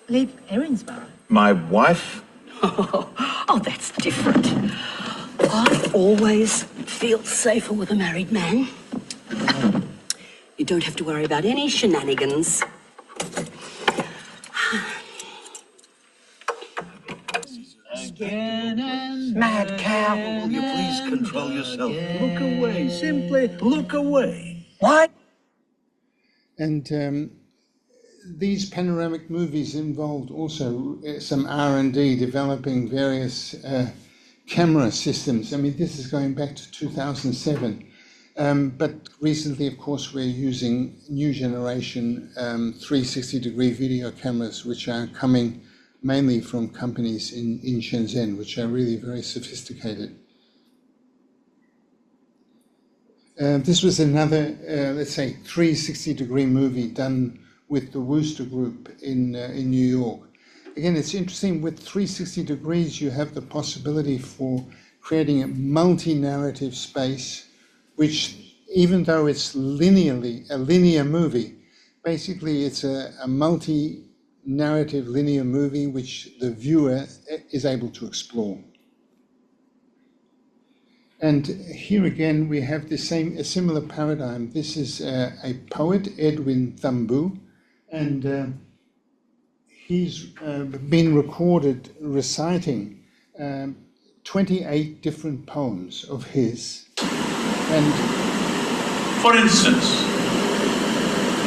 Leave Erinsborough? My wife? Oh, that's different. I always feel safer with a married man. You don't have to worry about any shenanigans. Mad cow! Will you please control yourself? Look away. Simply look away. What? And these panoramic movies involved also some R&D, developing various camera systems. I mean, this is going back to 2007. But recently, of course, we're using new generation 360-degree video cameras, which are coming mainly from companies in Shenzhen, which are really very sophisticated. This was another, let's say, 360-degree movie done with the Wooster Group in New York. Again, it's interesting, with 360 degrees, you have the possibility for creating a multi-narrative space, which, even though it's a linear movie, basically it's a multi-narrative linear movie which the viewer is able to explore. And here again, we have a similar paradigm. This is a poet, Edwin Thumbu, and he's been recorded reciting 28 different poems of his. And for instance,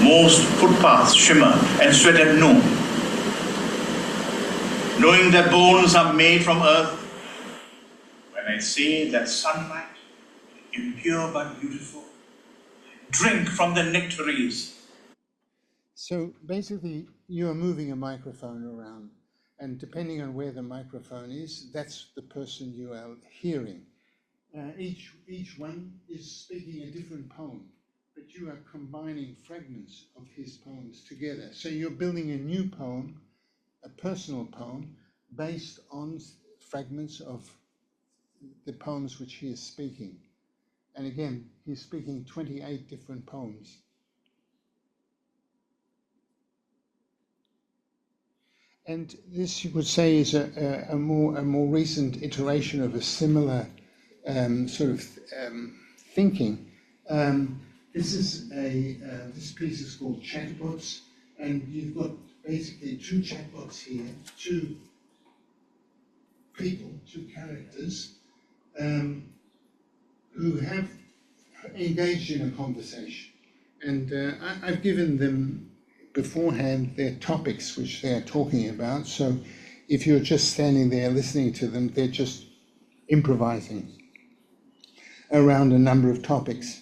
most footpaths shimmer and sweat at noon. knowing that bones are made from earth, when I say that sunlight, impure but beautiful, drink from the nectaries. So basically, you are moving a microphone around, and depending on where the microphone is, that's the person you are hearing. Each one is speaking a different poem, but you are combining fragments of his poems together. So you're building a new poem, a personal poem, based on fragments of the poems which he is speaking. And again, he's speaking 28 different poems. And this, you could say, is a more recent iteration of a similar thinking. This piece is called Chatbots, and you've got basically two chatbots here, two people, two characters, who have engaged in a conversation. And I've given them beforehand their topics which they are talking about. So if you're just standing there listening to them, they're just improvising around a number of topics.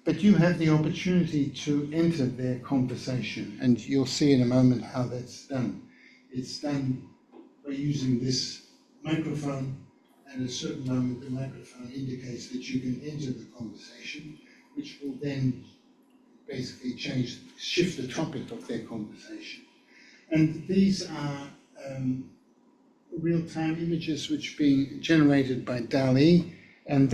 But you have the opportunity to enter their conversation, and you'll see in a moment how that's done. It's done by using this microphone, and at a certain moment the microphone indicates that you can enter the conversation, which will then basically shift the topic of their conversation. And these are real-time images which are being generated by DALL-E, and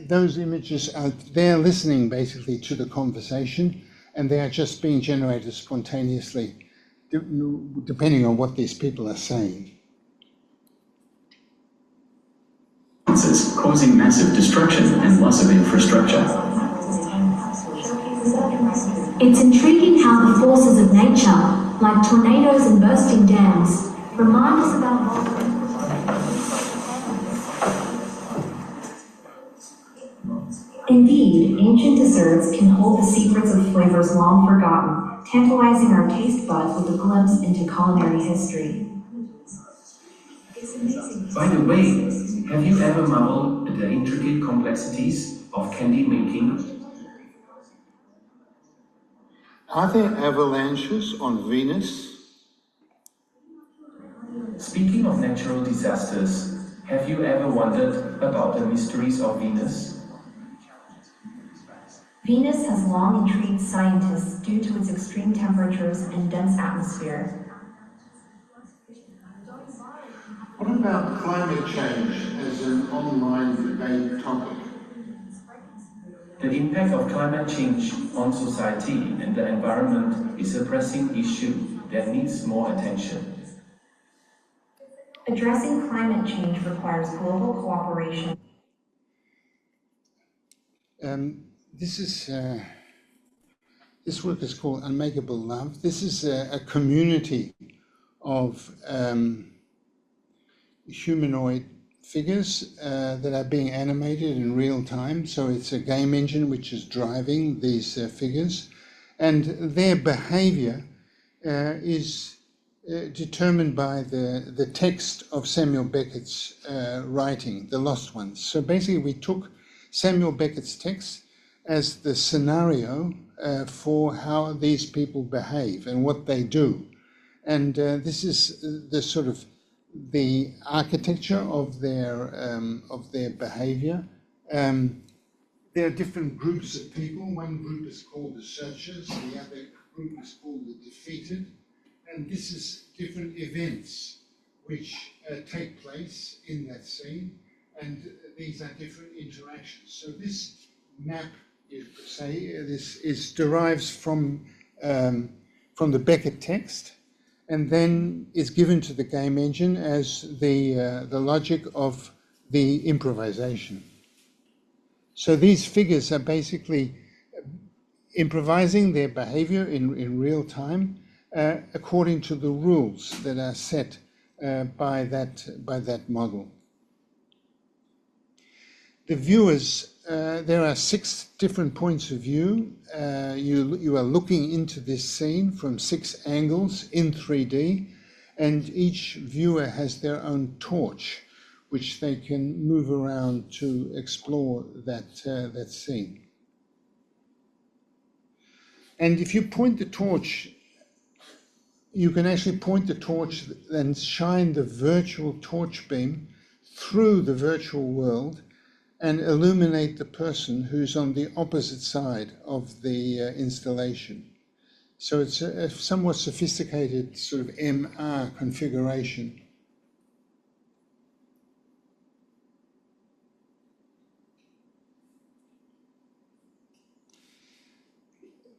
those images they're listening basically to the conversation, and they are just being generated spontaneously, depending on what these people are saying. Causing massive destruction and loss of infrastructure. It's intriguing how the forces of nature, like tornadoes and bursting dams, remind us about Indeed, ancient desserts can hold the secrets of flavors long forgotten, tantalizing our taste buds with a glimpse into culinary history. By the way, have you ever marveled at the intricate complexities of candy making? Are there avalanches on Venus? Speaking of natural disasters, have you ever wondered about the mysteries of Venus? Venus has long intrigued scientists due to its extreme temperatures and dense atmosphere. What about climate change as an online debate topic? The impact of climate change on society and the environment is a pressing issue that needs more attention. Addressing climate change requires global cooperation. This work is called Unmakeable Love. This is a community of humanoid figures that are being animated in real time. So it's a game engine which is driving these figures, and their behavior is determined by the text of Samuel Beckett's writing, The Lost Ones. So basically we took Samuel Beckett's text as the scenario for how these people behave and what they do. And this is the sort of the architecture of their behavior. There are different groups of people. One group is called the searchers, the other group is called the defeated. And this is different events which take place in that scene, and these are different interactions. So this map, you could say, derives from the Beckett text, and then is given to the game engine as the logic of the improvisation. So these figures are basically improvising their behavior in real time according to the rules that are set by that model. The viewers, there are 6 different points of view. You are looking into this scene from 6 angles in 3D, and each viewer has their own torch, which they can move around to explore that scene. And if you point the torch, you can actually point the torch and shine the virtual torch beam through the virtual world and illuminate the person who's on the opposite side of the installation. So it's a somewhat sophisticated sort of MR configuration.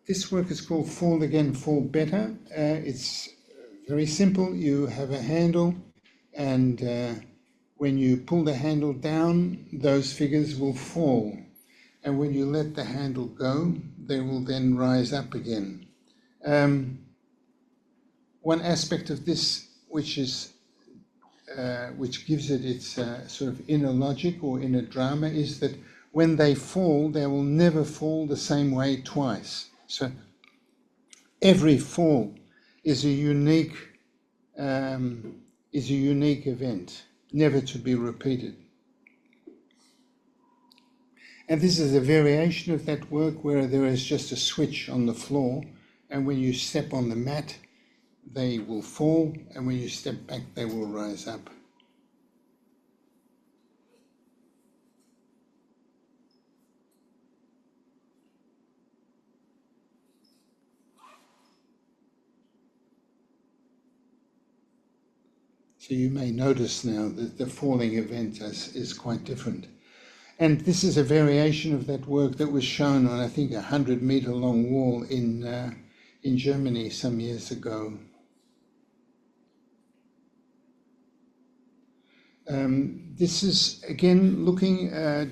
This work is called Fall Again, Fall Better. It's very simple. You have a handle, and when you pull the handle down, those figures will fall. And when you let the handle go, they will then rise up again. One aspect of this, which gives it its sort of inner logic or inner drama, is that when they fall, they will never fall the same way twice. So every fall is a unique event, never to be repeated. And this is a variation of that work where there is just a switch on the floor, and when you step on the mat, they will fall, and when you step back, they will rise up. So you may notice now that the falling event is quite different. And this is a variation of that work that was shown on, I think, a 100-meter long wall in Germany some years ago. This is, again, looking at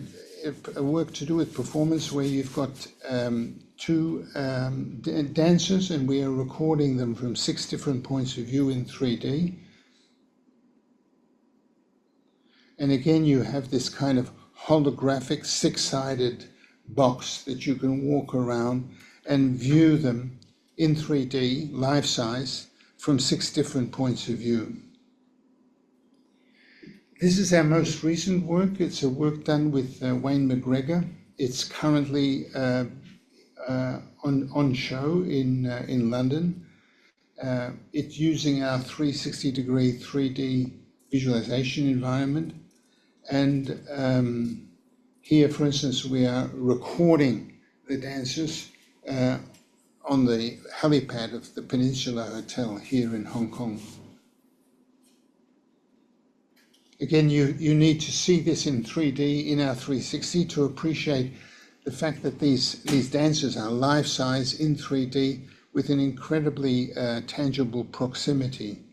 a work to do with performance where you've got two dancers, and we are recording them from 6 different points of view in 3D. And again, you have this kind of holographic 6-sided box that you can walk around and view them in 3D, life-size, from 6 different points of view. This is our most recent work. It's a work done with Wayne McGregor. It's currently on show in London. It's using our 360-degree 3D visualization environment. And here, for instance, we are recording the dancers on the helipad of the Peninsula Hotel here in Hong Kong. Again, you need to see this in 3D in our 360 to appreciate the fact that these dancers are life-size in 3D with an incredibly tangible proximity.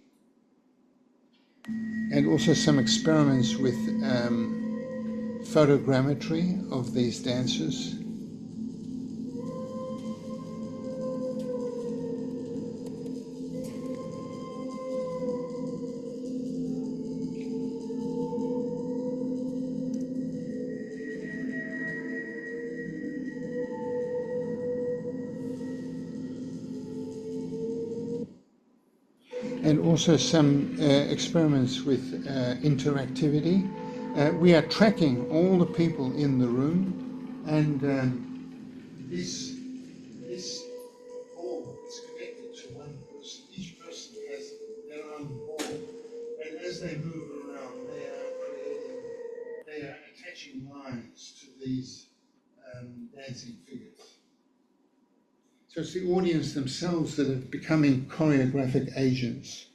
And also some experiments with photogrammetry of these dancers. And also some experiments with interactivity. We are tracking all the people in the room, and this ball is connected to one person. Each person has their own ball, and as they move around, they are attaching lines to these dancing figures. So it's the audience themselves that are becoming choreographic agents.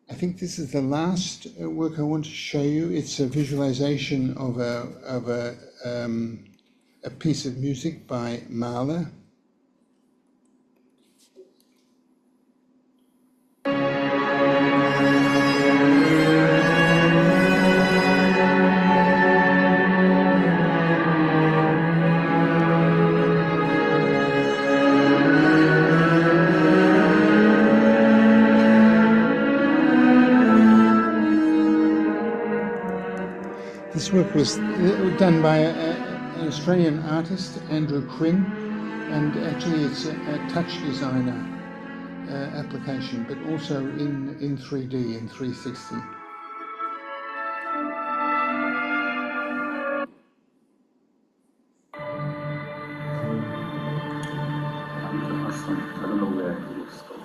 I think this is the last work I want to show you. It's a visualization of a piece of music by Mahler. This work was done by an Australian artist, Andrew Quinn, and actually it's a touch designer. application, but also in 3D, in 360. I don't know where it will stop.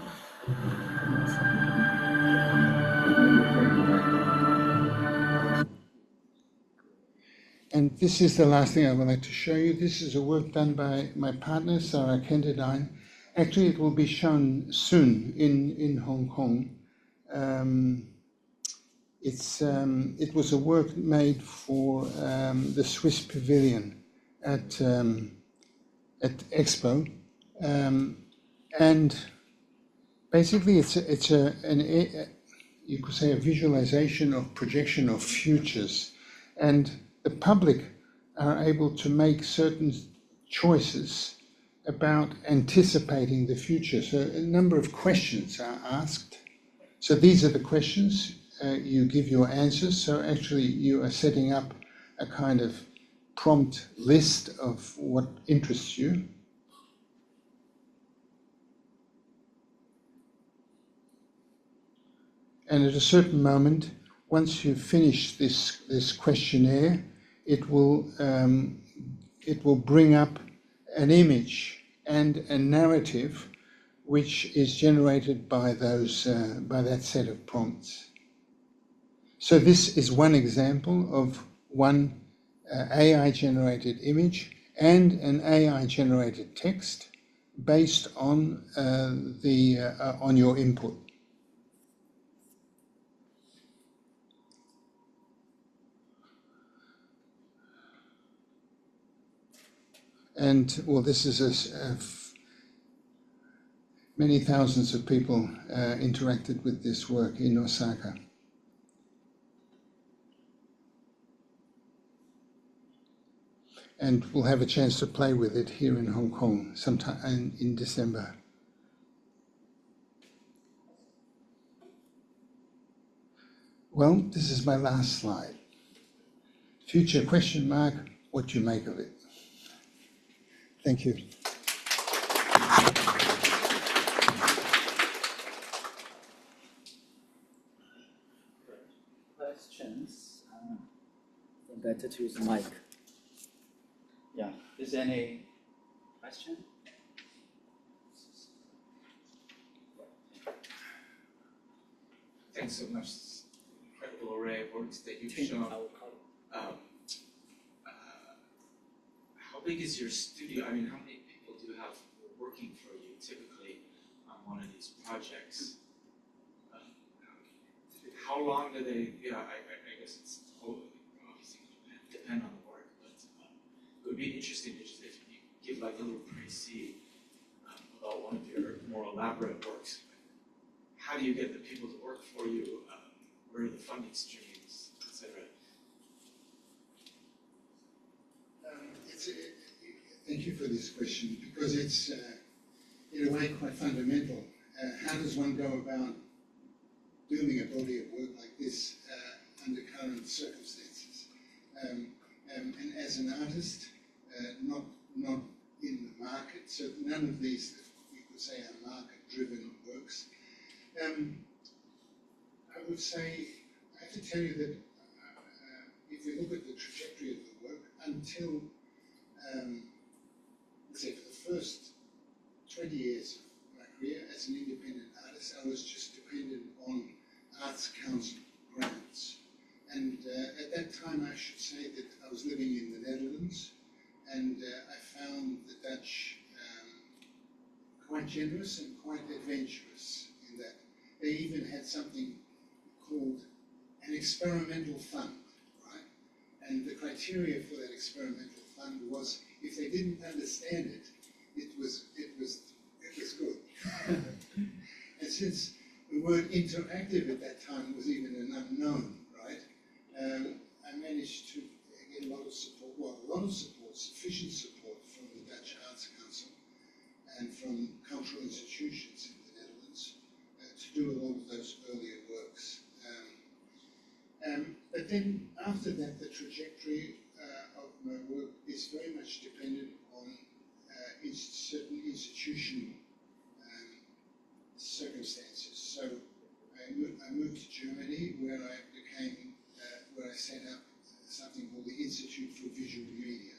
And this is the last thing I would like to show you. This is a work done by my partner, Sarah Kenderdine. Actually, it will be shown soon in Hong Kong. It was a work made for the Swiss Pavilion at Expo, and basically it's you could say a visualization of projection of futures, and the public are able to make certain choices about anticipating the future. So a number of questions are asked. So these are the questions. You give your answers. So actually you are setting up a kind of prompt list of what interests you. And at a certain moment, once you finish this questionnaire, it will bring up an image and a narrative which is generated by by that set of prompts. So this is one example of one AI-generated image and an AI-generated text based on on your input. And well, this is many thousands of people interacted with this work in Osaka. And we'll have a chance to play with it here in Hong Kong sometime in December. Well, this is my last slide. Future question mark, what you make of it. Thank you. Questions? Better to use the mic. Yeah, is there any question? Thanks so much. Incredible array of works that you've shown. How big is your studio? I mean, how many people do you have working for you typically on one of these projects? How long do they? Yeah, I guess it's obviously depend on the work, but it would be interesting to just if you give like a little précis about one of your more elaborate works. How do you get the people to work for you? Where are the funding streams, etc.? Thank you for this question, because it's in a way quite fundamental. How does one go about building a body of work like this under current circumstances? And as an artist, not in the market, so none of these that we could say are market-driven works. I would say, I have to tell you that if we look at the trajectory of the work, until, let's say, for the first 20 years of my career as an independent artist, I was just dependent on Arts Council grants. And at that time, I should say that I was living in the Netherlands, and I found the Dutch quite generous and quite adventurous in that they even had something called an experimental fund, right? And the criteria for that experimental fund was if they didn't understand it, it was good. And since the word interactive at that time was even an unknown, right? I managed to get a lot of support, sufficient support from the Dutch Arts Council and from cultural institutions in the Netherlands to do a lot of those earlier works. But then after that, the trajectory of my work is very much dependent on certain institutional. So something called the Institute for Visual Media,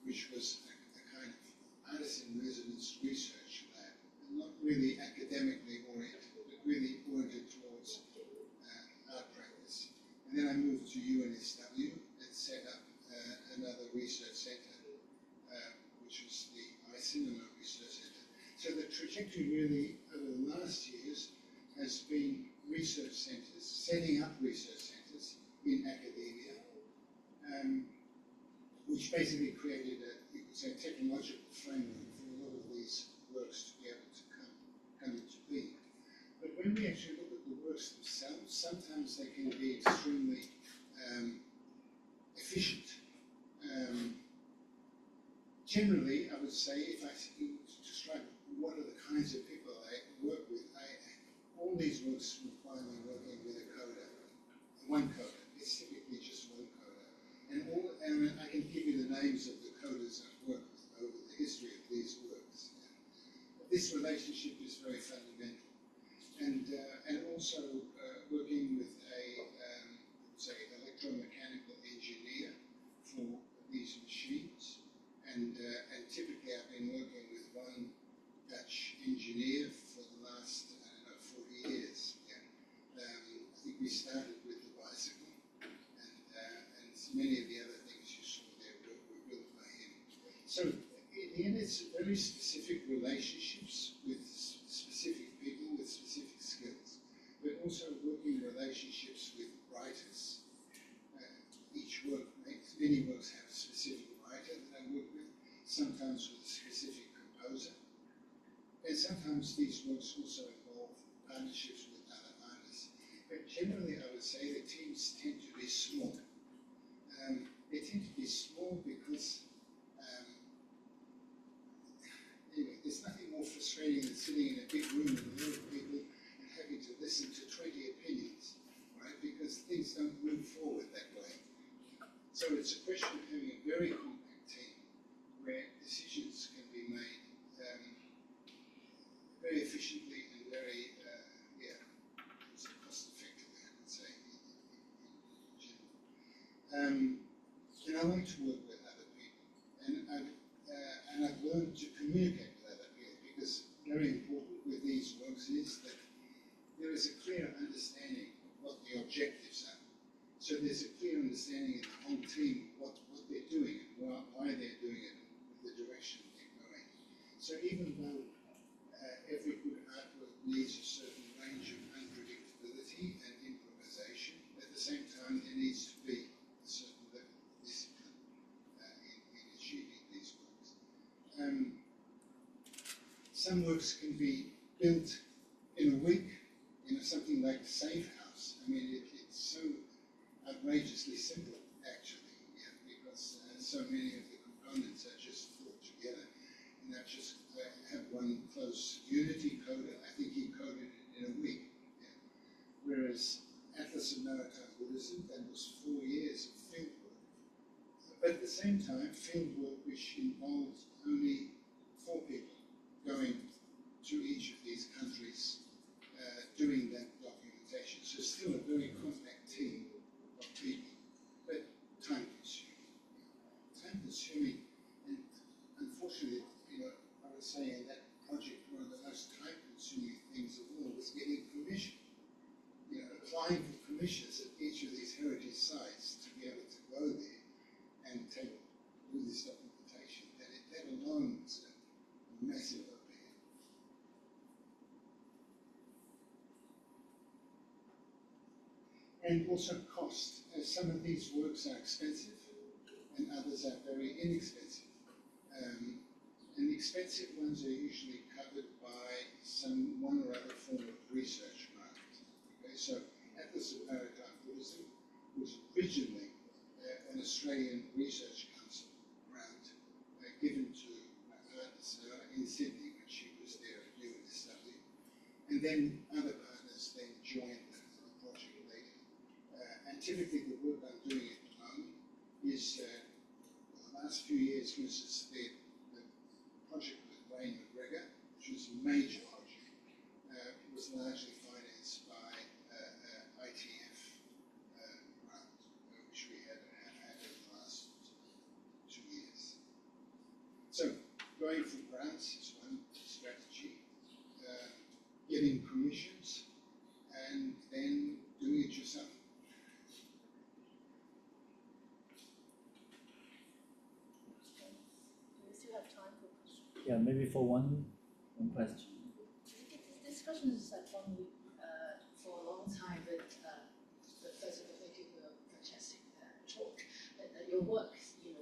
which was a kind of artist-in-residence research lab, not really academically oriented, but really oriented towards art practice. And then I moved to UNSW and set up another research center, which was the iCinema Research Center. So the trajectory really over the last years has been research centers, setting up research centers in academia, which basically created a, you could say, technological framework for a lot of these works to be able to come into being. But when we actually look at the works themselves, sometimes they can be extremely efficient. Generally, I would say, if I describe what are the kinds of people I work with, all these works require me working with a coder, one coder. It's typically just one coder. And I can give you the names of the coders I've worked with over the history of these works. But this relationship is very fundamental. And also working with a, say, electromechanical engineer for these machines. And typically I've been working with one Dutch engineer for the last, 40 years. Yeah. I think we started with the bicycle, and many of the other things you saw there were built by him. So in the end, it's very specific relationships with specific people with specific skills, but also working relationships with writers. Each work many works have a specific writer that I work with, sometimes with a specific composer. And sometimes these works also involve partnerships with other artists. But generally, I would say the teams tend to be small. They tend to be small because anyway, there's nothing more frustrating than sitting in a big room with a lot of people and having to listen to 20 opinions, right? Because things don't move forward that way. So it's a question of having a very compact team where decisions can be made very efficiently and very, cost effectively, I would say, in general. And I like to work with other people, and I've learned to communicate with other people, because very important with these works is that there is a clear understanding of what the objectives are. So there's a clear understanding in the whole team what they're doing and why they're doing it, and the direction they're going. So even though every good artwork needs a certain range of unpredictability and improvisation, at the same time there needs to be a certain level of discipline in achieving these works. Some works can be built in a week, something like a safe house. I mean, it's so outrageously simple, actually, because so many of the components are just put together. And I've just have one close Unity coder. I think he coded it in a week. Yeah. Whereas Atlas of Maritime Buddhism, that was 4 years of field work. But at the same time, field work which involved only 4 people going to each of these countries, doing that documentation. So still a very compact team of people, but time consuming. Time consuming, and unfortunately, I would say in that project, one of the most time consuming things of all was getting permission. Applying for permissions at each of these heritage sites to be able to go there and do this documentation. That alone was a massive affair. And also cost. Some of these works are expensive and others are very inexpensive. And the expensive ones are usually covered by one or other form of research grant. Okay, so Atlas of Maritime Buddhism was originally an Australian Research Council grant given to artists in Sydney when she was there at UNSW. And then other partners then joined the project later. And typically the work I'm doing at the moment is, the last few years, for instance, the project with Wayne McGregor, which was a major project, was largely financed by ITF grant, which we had a going for grants is one strategy, getting commissions, and then doing it yourself. Do we still have time for questions? Yeah, maybe for one question. This question is from me for a long time, but first of all, thank you for a fantastic talk. Your work,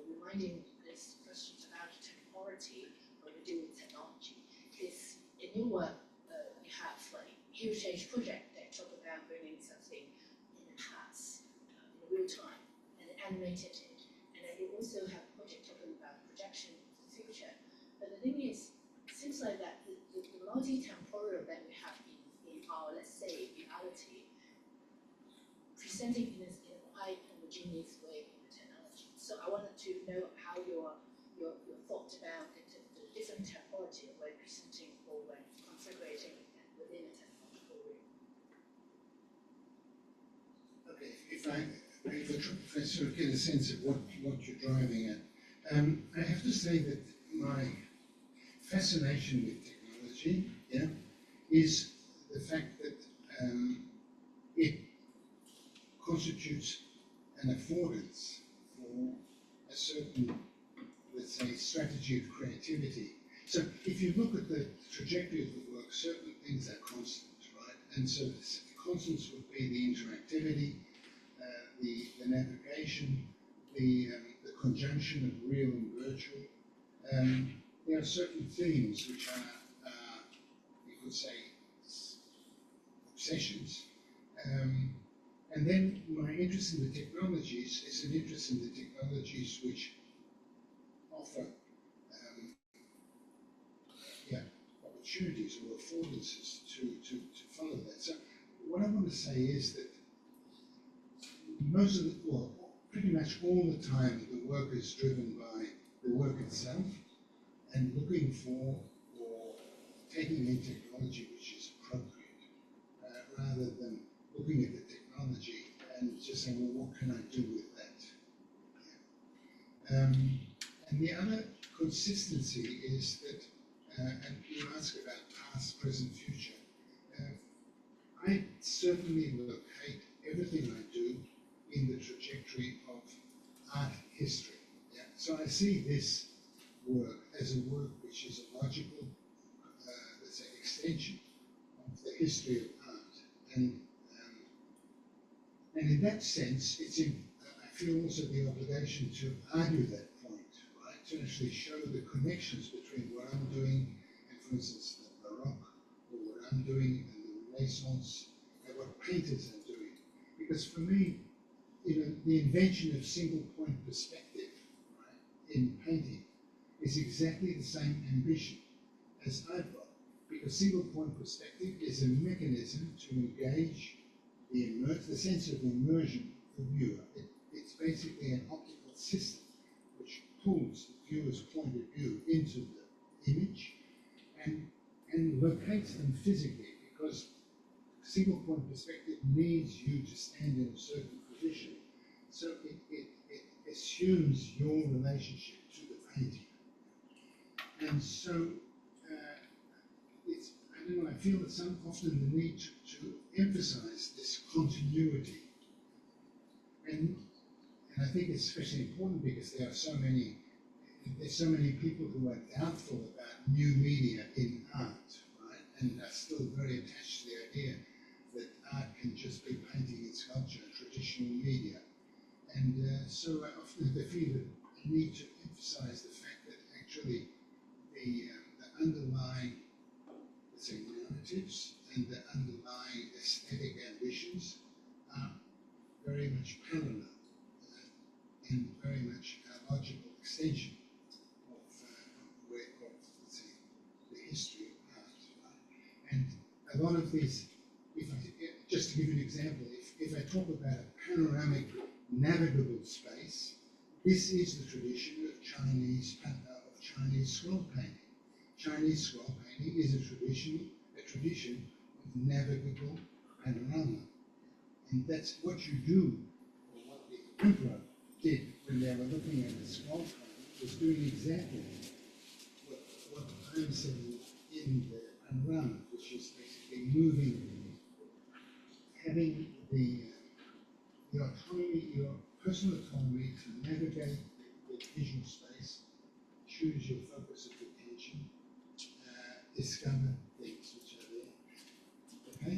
reminding this questions about technology when we deal with technology. Is in your work, you have like huge age project that talk about bringing something in the past in real time and animated it, and then you also have a project talking about projection of the future. But the thing is, it seems like that the multi-temporal that we have in our, let's say, reality, presenting in a quite homogeneous way in the technology. So I wanted to know how your thought about the different temporality when presenting or when configuring within a technological realm. Okay, if I sort of get a sense of what you're driving at, I have to say that my fascination with technology, is the fact that it constitutes an affordance for a certain, let's say, strategy of creativity. So if you look at the trajectory of the work, certain things are constant, right? And so the constants would be the interactivity, the navigation, the conjunction of real and virtual. There are certain themes which are, you could say, obsessions. And then my interest in the technologies is an interest in the technologies which offer opportunities or affordances to follow that. So what I want to say is that pretty much all the time the work is driven by the work itself and looking for or taking in technology which is appropriate, rather than looking at the technology and just saying, well, what can I do with that? And the other consistency is that, and you ask about past, present, future, I certainly locate everything I do in the trajectory of art history. So I see this work as a work which is a logical, let's say, extension of the history of art. And in that sense, I feel also the obligation to argue that point, right? To actually show the connections between what I'm doing and, for instance, the Baroque, or what I'm doing in the Renaissance, and what painters are doing. Because for me, the invention of single point perspective, right, in painting is exactly the same ambition as I've got. Because single point perspective is a mechanism to engage the sense of immersion of the viewer. It's basically an optical system which pulls the viewer's point of view into the image and locates them physically, because single point perspective needs you to stand in a certain position. So it assumes your relationship to the painting. And so I don't know, I feel that often the need to emphasize this continuity. And I think it's especially important because there's so many people who are doubtful about new media in art, right? And are still very attached to the idea that art can just be painting and sculpture, traditional media. And so I often feel the need to emphasize the fact that actually the underlying, let's say, narratives and the underlying aesthetic ambitions are very much parallel and very much a logical extension of let's say, the history of art. Right? And a lot of these, just to give you an example, if I talk about a panoramic navigable space, this is the tradition of Chinese scroll painting. Chinese scroll painting is a tradition of navigable panorama. And that's what you do, or what the emperor did when they were looking at the scroll painting, was doing exactly what time symbol in the panorama, which is basically moving, having the autonomy, your personal autonomy to navigate the visual space, choose your focus of attention, discover things which are there. Okay?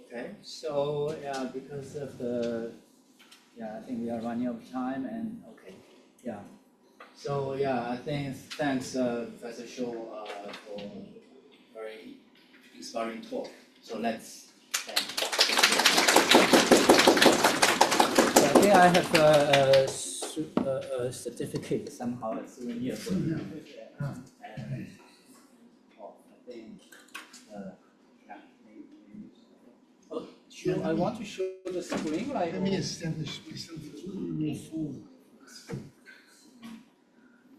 Okay, so yeah, because of the, I think we are running out of time and okay, yeah. So yeah, I think thanks Professor Shaw for very inspiring talk. So let's. So I think I have a certificate somehow, a souvenir for you. And, I think. I want to show the screen like. Let me establish myself a little more forward.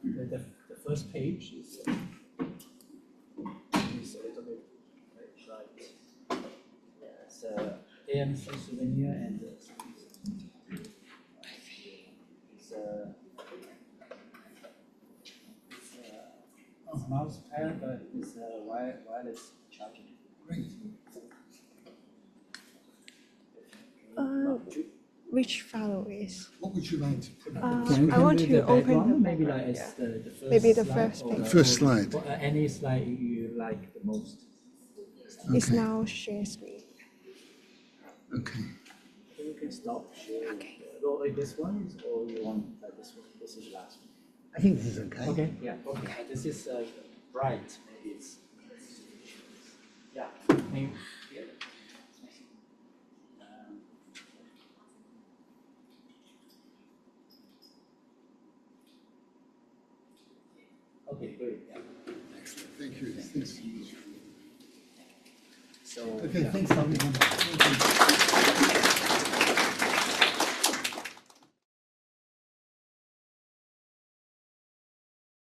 The first page is a little bit right. Yeah, it's AMC souvenir and it's a mouse pad, but it's a wireless charging. Great. Which file is? What would you like to put up? I want to open the maybe like it's the first maybe the slide first or page. The first slide. Or, any slide you like the most. It's Okay. now share screen. Okay. You can stop sharing. Okay. This one is, or you want this one? This is the last one. I think this is okay. Okay. Yeah. Okay. This is bright. Maybe it's. Yeah. Maybe. Yeah. Okay, great. Yeah. Excellent. Thank you. Thanks so much. So. Okay, Yeah. thanks everyone. Thank you.